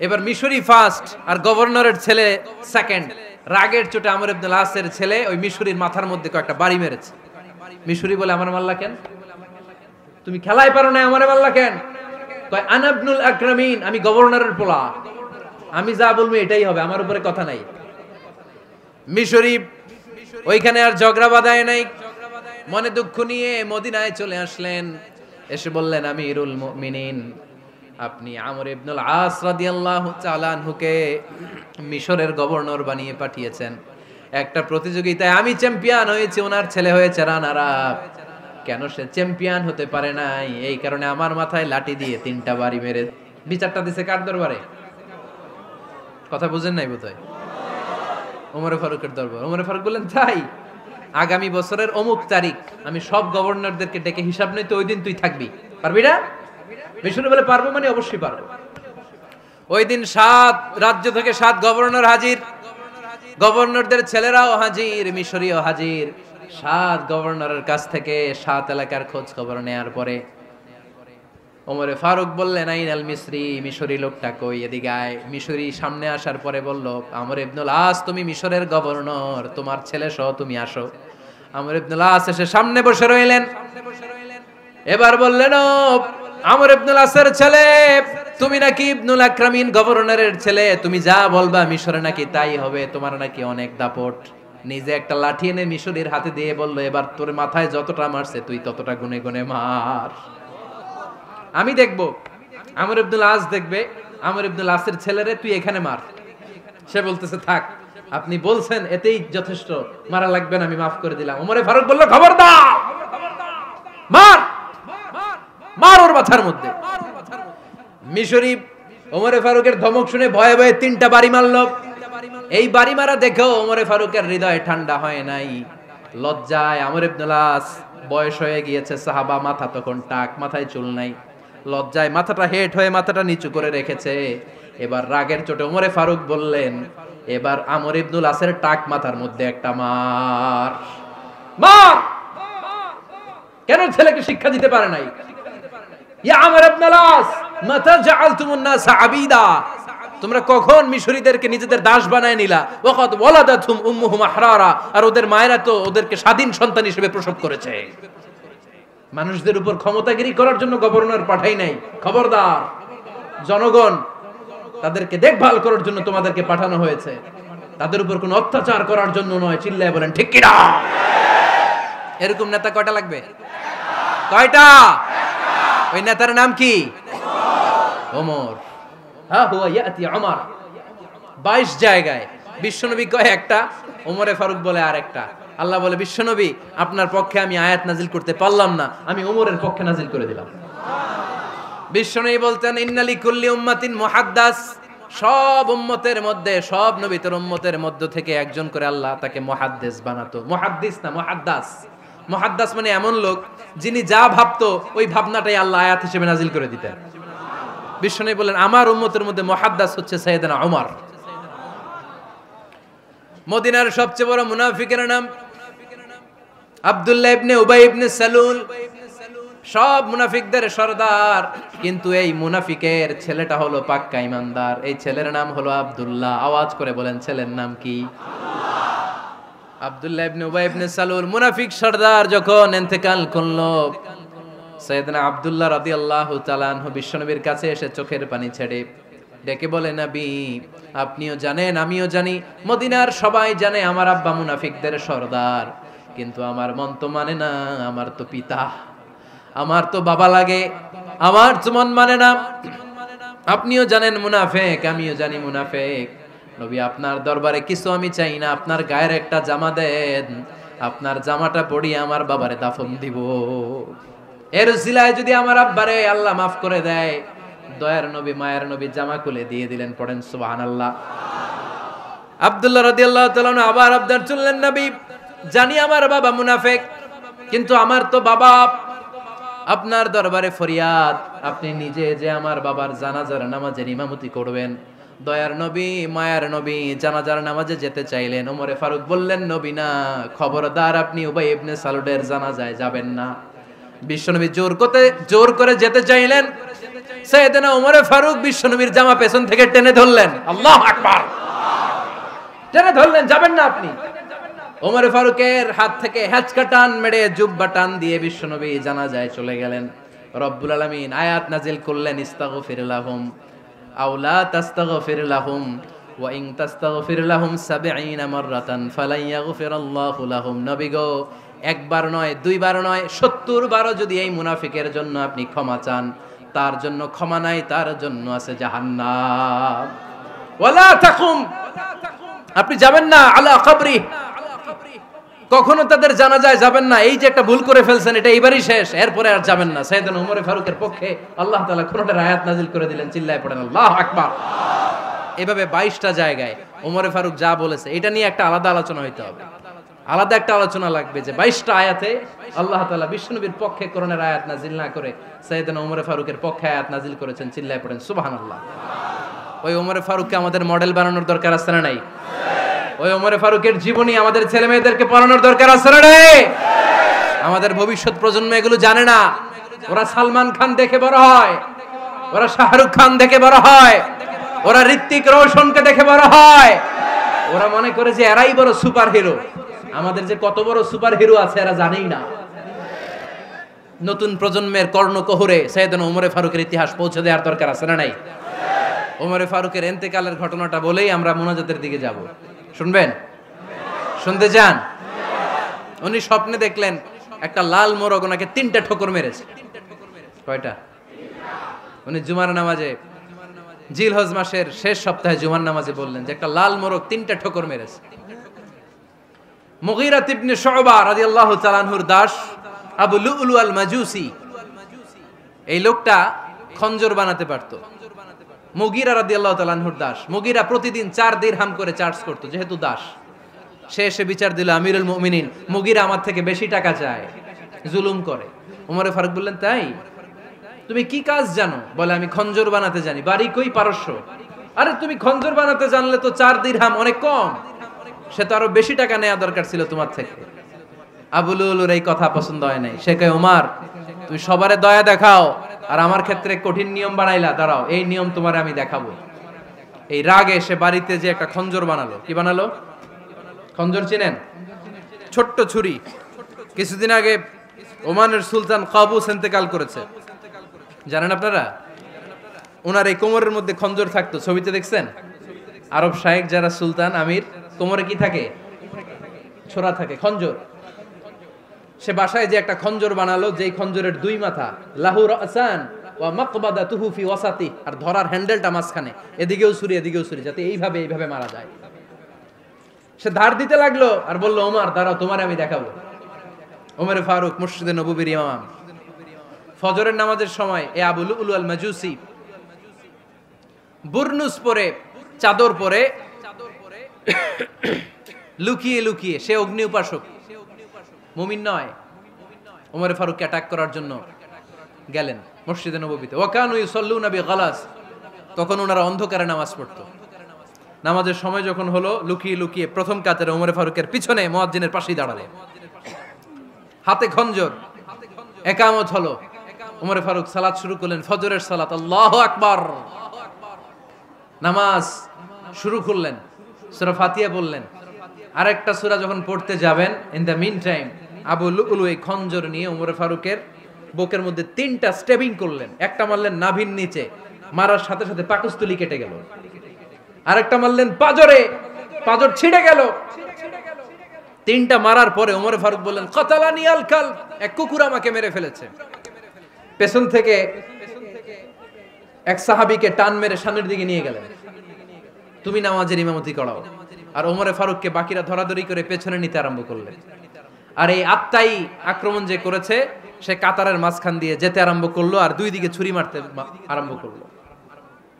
এবার মিশরি ফার্স্ট আর গভর্নরের ছেলে সেকেন্ড। রাগের চোটে আমর ইবনে আল-আসের ছেলে ওই মিশরির মাথার মধ্যে কয়েকটা বাড়ি মেরেছে। মিশরি বলে, আমার মারলা কেন? তুমি খেলায় পারো না, আমারে মারলা কেন? কয় আনা ইবনুল আকরামিন, আমি গভর্নরের পোলা, আমি যা বলবো এটাই হবে, আমার উপরে কথা নাই। মিশরি ওইখানে আর ঝগড়া বাঁধায় নাই, মনে দুঃখ নিয়ে মদিনায় চলে আসলেন। এসে বললেন, আমিরুল মুমিনিন, আপনি আমর ইবনুল আস রাদিয়াল্লাহু তাআলা আনহুকে মিশরের গভর্নর বানিয়ে পাঠিয়েছেন। একটা প্রতিযোগিতায় আমি চ্যাম্পিয়ন হয়েছি, ওনার ছেলে হয়েছে রানার আপ। কেন সে চ্যাম্পিয়ন হতে পারে নাই? এই কারণে আমার মাথায় লাঠি দিয়ে 3টা বাড়ি মেরে। বিচারটা দিছে কার দরবারে? কথা বুঝেন নাই বোধহয়? ওমর ফারুকের দরবার। ওমর ফারুক বললেন, তাই আগামী বছরের অমুক তারিখ আমি সব গভর্নরদেরকে ডেকে হিসাব নেই, তো ওই দিন তুই থাকবি, পারবি না? মিশরে বলে, পারবো মানে অবশ্যই পারবো। ওই দিন 7 রাজ্য থেকে 7 গভর্নর হাজির, গভর্নরদের ছেলেরাও হাজির, মিশরীয় হাজির। 7 গভর্নরের কাছ থেকে 7 এলাকার খোঁজ খবর নেয়ার পরে ওমরে ফারুক বললেন, আইনাল মিসরি, মিশরি লোকটা কই, এদিকে আয়। মিশরি সামনে আসার পরে বলল, আমর ইবনুল আস, তুমি মিশরের গভর্নর, তোমার ছেলে সহ তুমি আসো। আমর ইবনুল আস এসে সামনে বসে রইলেন। এবার বললেন, ও আমর ইবনুল আসের ছেলে, তুমি নাকি ইবনুল আকরামিন গভর্নরের ছেলে, তুমি যা বলবা মিশরে নাকি তাই হবে, তোমার নাকি অনেক দাপট। নিজে একটা লাঠি এনে মিশরীর হাতে দিয়ে বলল, এবার তোর মাথায় যতটা মারছে তুই ততটা গুনে গুনে মার, আমি দেখবো। আমর ইবনুল আস দেখবে, আমর ইবনুল আসের ছেলেরে তুই এখানে মার। সে বলতেছে, থাক, আপনি বলছেন এতেই যথেষ্ট, মারা লাগবে না, আমি মাফ করে দিলাম। ওমরে ফারুক বলল, খবরদার, মার, মার ওর মাথার মধ্যে। মিশরি ওমরে ফারুকের ধমক শুনে ভয়ে ভয়ে 3টা বাড়ি মারল। এই বাড়ি মারা দেখেও ওমরে ফারুকের হৃদয় ঠান্ডা হয় নাই। লজ্জায় আমর ইবনুল আস, বয়স হয়ে গিয়েছে সাহাবা, মাথা তখন টাক, মাথায় চুল নাই, লজ্জায় মাথাটা হেট হয়ে মাথাটা নিচু করে রেখেছে। এবার রাগের চোটে ওমরে ফারুক বললেন, এবার আমর ইবনুল আসের টাক মাথার মধ্যে একটা মার, মার। কেন ছেলেকে শিক্ষা দিতে পারে নাই? ইয়া আমর ইবনুল আস, মাতা জাআলতুমুন নাস আবিদা, তোমরা কখন মিশরীদেরকে নিজেদের দাস বানায় নিলা? ওয়াকাদ ওয়ালাদাতুম উম্মুহুম আহরারা, আর ওদের মায়েরা তো ওদেরকে স্বাধীন সন্তান হিসেবে প্রসব করেছে। মানুষদের উপর ক্ষমতাগিরি করার জন্য গভর্নর পাঠাই নাই। খবরদার, জনগণ তাদেরকে দেখভাল করার জন্য তোমাদেরকে পাঠানো হয়েছে, তাদের উপর কোনো অত্যাচার করার জন্য নয়। চিল্লায় বলেন ঠিক কিনা? এরকম নেতা কয়টা লাগবে? কয়টা? ওই নেতার নাম কি? ওমর। হ্যাঁ, হুয়া ইয়াতি ওমর। 22 জায়গায় বিশ্বনবী কয় একটা, ওমরে ফারুক বলে আর একটা। আল্লাহ বলে, বিশ্বনবী আপনার পক্ষে আমি আয়াত নাজিল করতে পারলাম না, আমি ওমরের পক্ষে নাজিল করে দিলাম। বিশ্বনবী বলতেন, ইন্নালি কুল্লি উম্মাতিন মুহাদ্দাস, সব উম্মতের মধ্যে, সব নবীর উম্মতের মধ্য থেকে একজন করে আল্লাহ তাকে মুহাদ্দিস বানাতো। মুহাদ্দিস না, মুহাদ্দাস। মুহাদ্দাস মানে এমন লোক যিনি যা ভাবতো ওই ভাবনাটাই আল্লাহ আয়াত হিসেবে নাজিল করে দিতেন। বিশ্বনবী বলেন, আমার উম্মতের মধ্যে মুহাদ্দাস হচ্ছে সাইয়েদনা ওমর। মদিনার সবচেয়ে বড় মুনাফিকের নাম আব্দুল্লাহ ইবনে উবাই ইবনে সালুল। সব মুনাফিকদের সরদার, কিন্তু এই মুনাফিকের ছেলেটা হলো পাক্কা ইমানদার। এই ছেলের নাম হলো আব্দুল্লাহ। আওয়াজ করে বলেন, ছেলের নাম কি? আব্দুল্লাহ ইবনে উবাই ইবনে সালুল। মুনাফিক সরদার যখন ইন্তেকাল করলো, সাইয়েদনা আব্দুল্লাহ রাদিয়াল্লাহু তাআলা আনহু বিশ্বনবীর কাছে এসে চোখের পানি ছেড়ে ডেকে বলে, নবী আপনিও জানেন, আমিও জানি, মদিনার সবাই জানে আমার আব্বা মুনাফিকদের সরদার, কিন্তু আমার মন তো মানে না, আমার তো পিতা, আমার তো বাবা লাগে, আমার তো মন মানে না। আপনিও জানেন মুনাফিক, আমিও জানি মুনাফিক। নবী আপনার দরবারে কিছু আমি চাই না, আপনার গায়ের একটা জামা দেন, আপনার জামাটা পরিয়ে আমার বাবারে দাফন দিব। এর উসিলায় যদি আমার আব্বারে আল্লাহ মাফ করে দেয়, দয়ার নবী মায়ের নবী জামা খুলে দিয়ে দিলেন। পড়েন সুবহানাল্লাহ। আব্দুল্লাহ রাদিয়াল্লাহু তাআলা আবার আবদার চললেন, নবী জানি আমার বাবা মুনাফিক, কিন্তু আমার তো বাবা, আপনার দরবারে ফরিয়াদ, আপনি নিজে যে আমার বাবার জানাজার নামাজের ইমামতি করবেন। দয়ার নবী মায়ার নবী জানাজার নামাজে যেতে চাইলেন। ওমরে ফারুক বললেন, নবী না, খবরদার আপনি উবাই ইবনে সালুলের জানাজায় যাবেন না। বিশ্বনবী জোর করে যেতে চাইলেন। সাইয়েদনা ওমরে ফারুক বিশ্বনবীর জামা পেছন থেকে টেনে ধরলেন। আল্লাহু আকবার। টেনে ধরলেন, যাবেন না আপনি। ওমরে ফারুকের হাত থেকে হ্যাচকা টান মেরে জুব্বা টান দিয়ে বিশ্বনবী জানাজায় চলে গেলেন। রব্বুল আলামিন আয়াত নাজিল করলেন, ইস্তাগফির লাহুম আও লা তাস্তাগফির লাহুম ওয়া ইন তাস্তাগফির লাহুম ৭০ মাররাতান ফালান ইয়াগফিরাল্লাহু লাহুম। নবী গো, একবার নয়, দুইবার নয়, ৭০ বারও যদি এই মুনাফিকের জন্য আপনি ক্ষমা চান, তার জন্য ক্ষমা নাই, তার জন্য আছে জাহান্নাম। ওয়ালা তাকুম, আপনি যাবেন না আলা কবরি, কখনো তাদের জানাজায় যাবেন না। এই যে একটা ভুল করে ফেলছেন, এটা এবারই শেষ, এরপরে আর যাবেন না। সাইয়েদনা ওমরে ফারুকের পক্ষে আল্লাহ তাআলা কোরআনের আয়াত নাজিল করে দিলেন। চিল্লায় পড়েন আল্লাহু আকবার। এভাবে 22টা জায়গায় ওমরে ফারুক যা বলেছে, এটা নিয়ে একটা আলাদা আলোচনা হইতে হবে। আলাদা একটা আলোচনা লাগবে যে 22টা আয়াতে আল্লাহ তাআলা বিশ্বনবীর পক্ষে কোরআনের আয়াত নাজিল না করে সাইয়েদনা ওমরে ফারুকের পক্ষে আয়াত নাজিল করেছেন। চিল্লায় পড়েন সুবহানাল্লাহ। ওই ওমরে ফারুককে আমাদের মডেল বানানোর দরকার আছে না নাই? ওই ওমরে ফারুকের জীবনী আমাদের ছেলে মেয়েদেরকে পড়ানোর দরকার আছে না নাই? আমাদের ভবিষ্যৎ প্রজন্ম এগুলো জানে না। ওরা সালমান খান দেখে বড় হয়, ওরা শাহরুখ খান দেখে বড় হয়, ওরা ঋত্বিক রোশনকে দেখে বড় হয়, ওরা মনে করে যে এরাই বড় সুপার হিরো। আমাদের যে কত বড় সুপার হিরো আছে এরা জানেই না। নতুন প্রজন্মের কর্ণকোহরে সাইয়েদনা ওমরে ফারুকের ইতিহাস পৌঁছে দেওয়ার দরকার আছে না নাই? ওমরে ফারুকের ইন্তেকালের ঘটনাটা বলেই আমরা মুনাজাতের দিকে যাব। শুনবেন? শুনতে চান? উনি স্বপ্নে দেখলেন একটা লাল মোরগ ওনাকে 3টা ঠোকর মেরেছে। কয়টা? উনি জুমার নামাজে, জিলহজ মাসের শেষ সপ্তাহে জুমার নামাজে বললেন যে একটা লাল মোরগ 3টা ঠোকর মেরেছে। মুগীরা ইবনে শুবা রাদিয়াল্লাহু তাআলা আনহুর দাস আবু লুলু আল মাজুসি, এই লোকটা খঞ্জর বানাতে পারতো। মুগীরা রাদিয়াল্লাহু তাআলা আনহুর দাস। মুগীরা প্রতিদিন 4 দিরহাম করে চার্জ করতো, যেহেতু দাস। সে এসে বিচার দিল, আমিরুল মুমিনিন, মুগীরা আমার থেকে বেশি টাকা চায়, জুলুম করে। ওমরে ফারুক বললেন, তাই? তুমি কি কাজ জানো? বলে, আমি খঞ্জর বানাতে জানি। বাড়ি কই? পারস্য। আরে তুমি খঞ্জর বানাতে জানলে তো 4 দিরহাম অনেক কম, সে তো আরো বেশি টাকা নেওয়া দরকার ছিল তোমার থেকে। আবু লুলুর এই কথা পছন্দ হয় নাই। সে কয়, ওমর তুমি সবারে দয়া দেখাও আর আমার ক্ষেত্রে কঠিন নিয়ম বানাইলা, দাঁড়াও এই নিয়ম তোমারে আমি দেখাবো। এই রাগে সে বাড়িতে যে একটা খঞ্জর বানালো। কি বানালো? খঞ্জর চিনেন? ছোট্ট ছুরি। কিছুদিন আগে ওমানের সুলতান কাবুস ইন্তেকাল করেছে, জানেন আপনারা? ওনার এই কোমরের মধ্যে খঞ্জর থাকতো, ছবিতে দেখছেন? আরব শায়েখ যারা সুলতান আমির, কোমরে কি থাকে? ছোরা থাকে, খঞ্জর। সে বাসায় যে একটা খঞ্জর বানালো, যেই খঞ্জরের দুই মাথা, লাহু রাসান ওয়া মাকবাদাতুহু ফি ওয়াসাতি, আর ধরার হ্যান্ডেলটা মাঝখানে, এদিকেও ছুরি এদিকেও ছুরি, যাতে এইভাবে মারা যায়। সে ধার দিতে লাগলো আর বলল, ওমর দাঁড়াও, তোমারে আমি দেখাবো। ওমরে ফারুক মসজিদে নববীর ইমাম, ফজরের নামাজের সময় এ আবু লুলু আল মাজুসি বুরনুস পরে, চাদর পরে, লুকিয়ে লুকিয়ে, সে অগ্নি উপাসক, মুমিন নয়। ওমরে ফারুককে অ্যাটাক করার জন্য গেলেন মসজিদে নববীতে। ওয়াকানু ইউসাল্লুনা বিগালাস, তখন ওনারা অন্ধকারে নামাজ পড়তো। নামাজের সময় যখন হলো, লুকিয়ে লুকিয়ে প্রথম কাতারে ওমরে ফারুকের পিছনে মুয়াজ্জিনের পাশেই দাঁড়ালেন, হাতে খঞ্জর। একামত হলো, ওমরে ফারুক সালাত শুরু করলেন, ফজরের সালাত, আল্লাহু আকবার। নামাজ শুরু করলেন, সূরা ফাতিহা বললেন। আরেকটা সূরা যখন পড়তে যাবেন, ইন দ্য মিন টাইম আবু লুলু এই খঞ্জর নিয়ে ওমরে ফারুকের বুকের মধ্যে 3টা স্টেবিং করলেন। একটা মারলেন নাভির নিচে, মারার সাথে সাথে পাকস্থলী কেটে গেল। আরেকটা মারলেন পাজরে, পাজর ছিঁড়ে গেল। 3টা মারার পরে ওমরে ফারুক বললেন, কাতালানি আল কালব, এক কুকুর আমাকে মেরে ফেলেছে। পেছন থেকে এক সাহাবীকে টান মেরে সামনের দিকে নিয়ে গেলেন, তুমি নামাজের ইমামতি করাও। আর ওমরে ফারুককে বাকিরা ধরাধরি করে পেছনে নিতে আরম্ভ করলেন। আর এই আত্মাই আক্রমণ যে করেছে, সে কাতারের মাঝখান দিয়ে যেতে আরম্ভ করলো আর দুই দিকে ছুরি মারতে আরম্ভ করলো।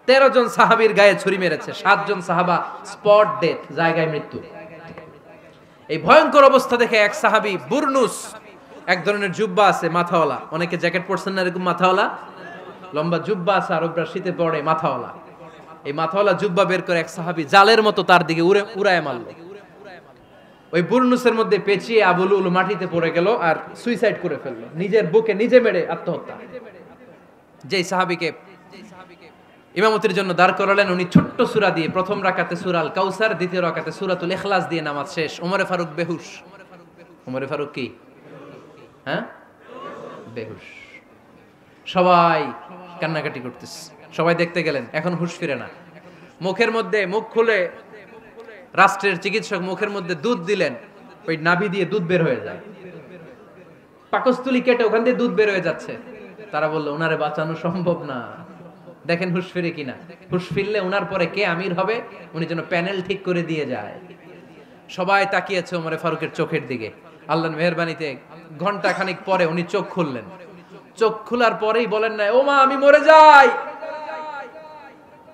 13 জন সাহাবীর গায়ে ছুরি মেরেছে, 7 জন সাহাবা স্পট ডেথ, জায়গায় মৃত্যু। এই ভয়ঙ্কর অবস্থা দেখে এক সাহাবী বুরনুস, এক ধরনের জুব্বা আছে মাথাওয়ালা, অনেকে জ্যাকেট পরছেন না এরকম মাথাওয়ালা, লম্বা জুব্বা আছে, আরবরা শীতে পরে মাথাওয়ালা, এই মাথাওয়ালা জুব্বা বের করে এক সাহাবী জালের মতো তার দিকে উড়ায় মারল। ওই বুরনুসের মধ্যে পেঁচিয়ে আবু লুলু মাটিতে পড়ে গেল আর সুইসাইড করে ফেললো, নিজের বুকে নিজে মেরে আত্মহত্যা। যেই সাহাবীকে ইমামতির জন্য দাঁড় করালেন, উনি ছোট্ট সূরা দিয়ে, প্রথম রাকাতে সূরা আল কাউসার, দ্বিতীয় রাকাতে সূরাতুল ইখলাস দিয়ে নামাজ শেষ। ওমরে ফারুক বেহুশ। ওমরে ফারুক কি? হ্যাঁ, বেহুশ। সবাই কান্নাকাটি করতেছে, সবাই দেখতে গেলেন, এখন হুঁশ ফিরে না। মুখের মধ্যে, মুখ খুলে রাষ্ট্রের চিকিৎসক মুখের মধ্যে দুধ দিলেন, ওই নাভি দিয়ে দুধ বের হয়ে যায়, পাকস্থলী কেটে ওখান দিয়ে দুধ বের হয়ে যাচ্ছে। তারা বললো, ওনারে বাঁচানো সম্ভব না, দেখেন হুঁশ ফিরে কিনা। হুঁশ ফিরলে ওনার পরে কে আমির হবে, উনি যেন প্যানেল ঠিক করে দিয়ে যায়। সবাই তাকিয়েছে ওমরে ফারুকের চোখের দিকে। আল্লাহর মেহেরবানিতে ঘন্টা খানিক পরে উনি চোখ খুললেন। চোখ খোলার পরেই বলেন নাই, ও মা আমি মরে যাই।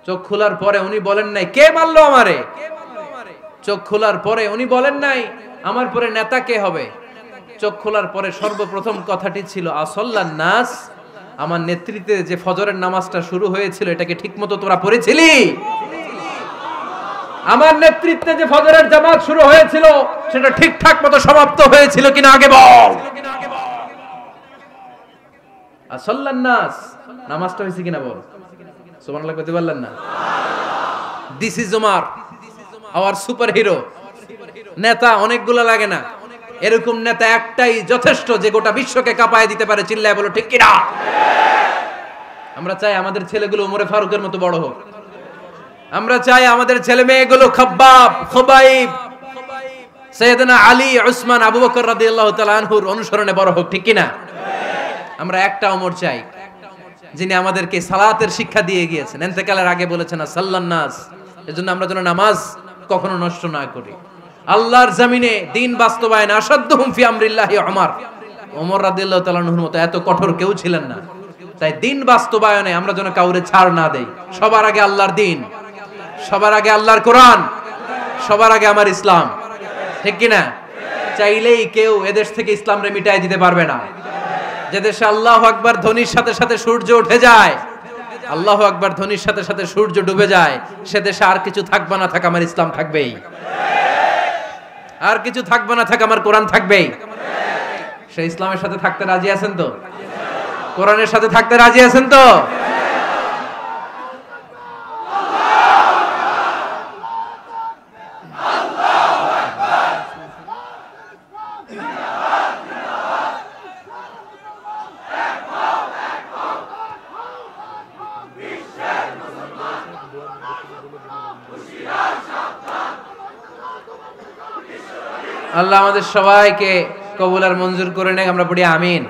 চোখ খোলার পরে উনি বলেন নাই, কে মারলো আমারে। চোখ খোলার পরে উনি বলেন নাই, আমার পরে নেতা কে হবে। চোখ খোলার পরে সর্বপ্রথম কথাটি ছিল, আসল্লান নাস, আমার নেতৃত্বে যে ফজরের নামাজটা শুরু হয়েছিল, এটাকে ঠিকমতো তোরা পড়েছিলি? আমার নেতৃত্বে যে ফজরের জামাত শুরু হয়েছিল, সেটা ঠিকঠাক মতো সমাপ্ত হয়েছিল কিনা আগে বল। আসল্লান নাস, নামাজটা হয়েছে কিনা বল। সুবহানাল্লাহ কইতে পারলেন না? This is Omar, hour super hero. নেতা অনেকগুলো লাগে না, এরকম নেতা একটাই যথেষ্ট, যে গোটা বিশ্বকে কাঁপায় দিতে পারে। চিল্লায় বলো ঠিক কিনা? আমরা চাই আমাদের ছেলেগুলো ওমরে ফারুকের মতো বড় হোক। আমরা চাই আমাদের ছেলে মেয়েগুলো খাব্বাব, খুবাইব, সাইয়েদনা আলী, উসমান, আবু বকর রাদিয়াল্লাহু তাআলা আনহুর অনুসরণে বড় হোক, ঠিক কিনা? আমরা একটা ওমর চাই, যিনি আমাদেরকে সালাতের শিক্ষা দিয়ে গিয়েছেন, ইন্তেকালের আগে বলেছেন সাল্লান নাস। এজন্য আমরা যেন নামাজ কখনো নষ্ট না করি। আল্লাহর জমিনে দিন বাস্তবায়ন আসাদ্দুহুম ফি আমরিল্লাহি ওমর। ওমর রাদিয়াল্লাহু তাআলা আনহুর মতো এত কঠোর কেউ ছিলেন না। তাই দিন বাস্তবায়নে আমরা যেন কাউরে ছাড় না দেই। সবার আগে আল্লাহর দিন, সবার আগে আল্লাহর কোরআন, সবার আগে আমার ইসলাম, ঠিক কিনা? চাইলেই কেউ এদেশ থেকে ইসলামরে মিটাই দিতে পারবে না। যে দেশে আল্লাহু আকবার ধ্বনির সাথে সাথে সূর্য উঠে যায়, আল্লাহু আকবার ধ্বনির সাথে সাথে সূর্য ডুবে যায়, সে দেশে আর কিছু থাকবে না থাক, আমার ইসলাম থাকবেই। আর কিছু থাকবে না থাক, আমার কোরআন থাকবেই। সে ইসলামের সাথে থাকতে রাজি আছেন তো? কোরআনের সাথে থাকতে রাজি আছেন তো? আল্লাহ আমাদের সবাইকে কবুল আর মঞ্জুর করে নেক, আমরা পড়ি আমিন।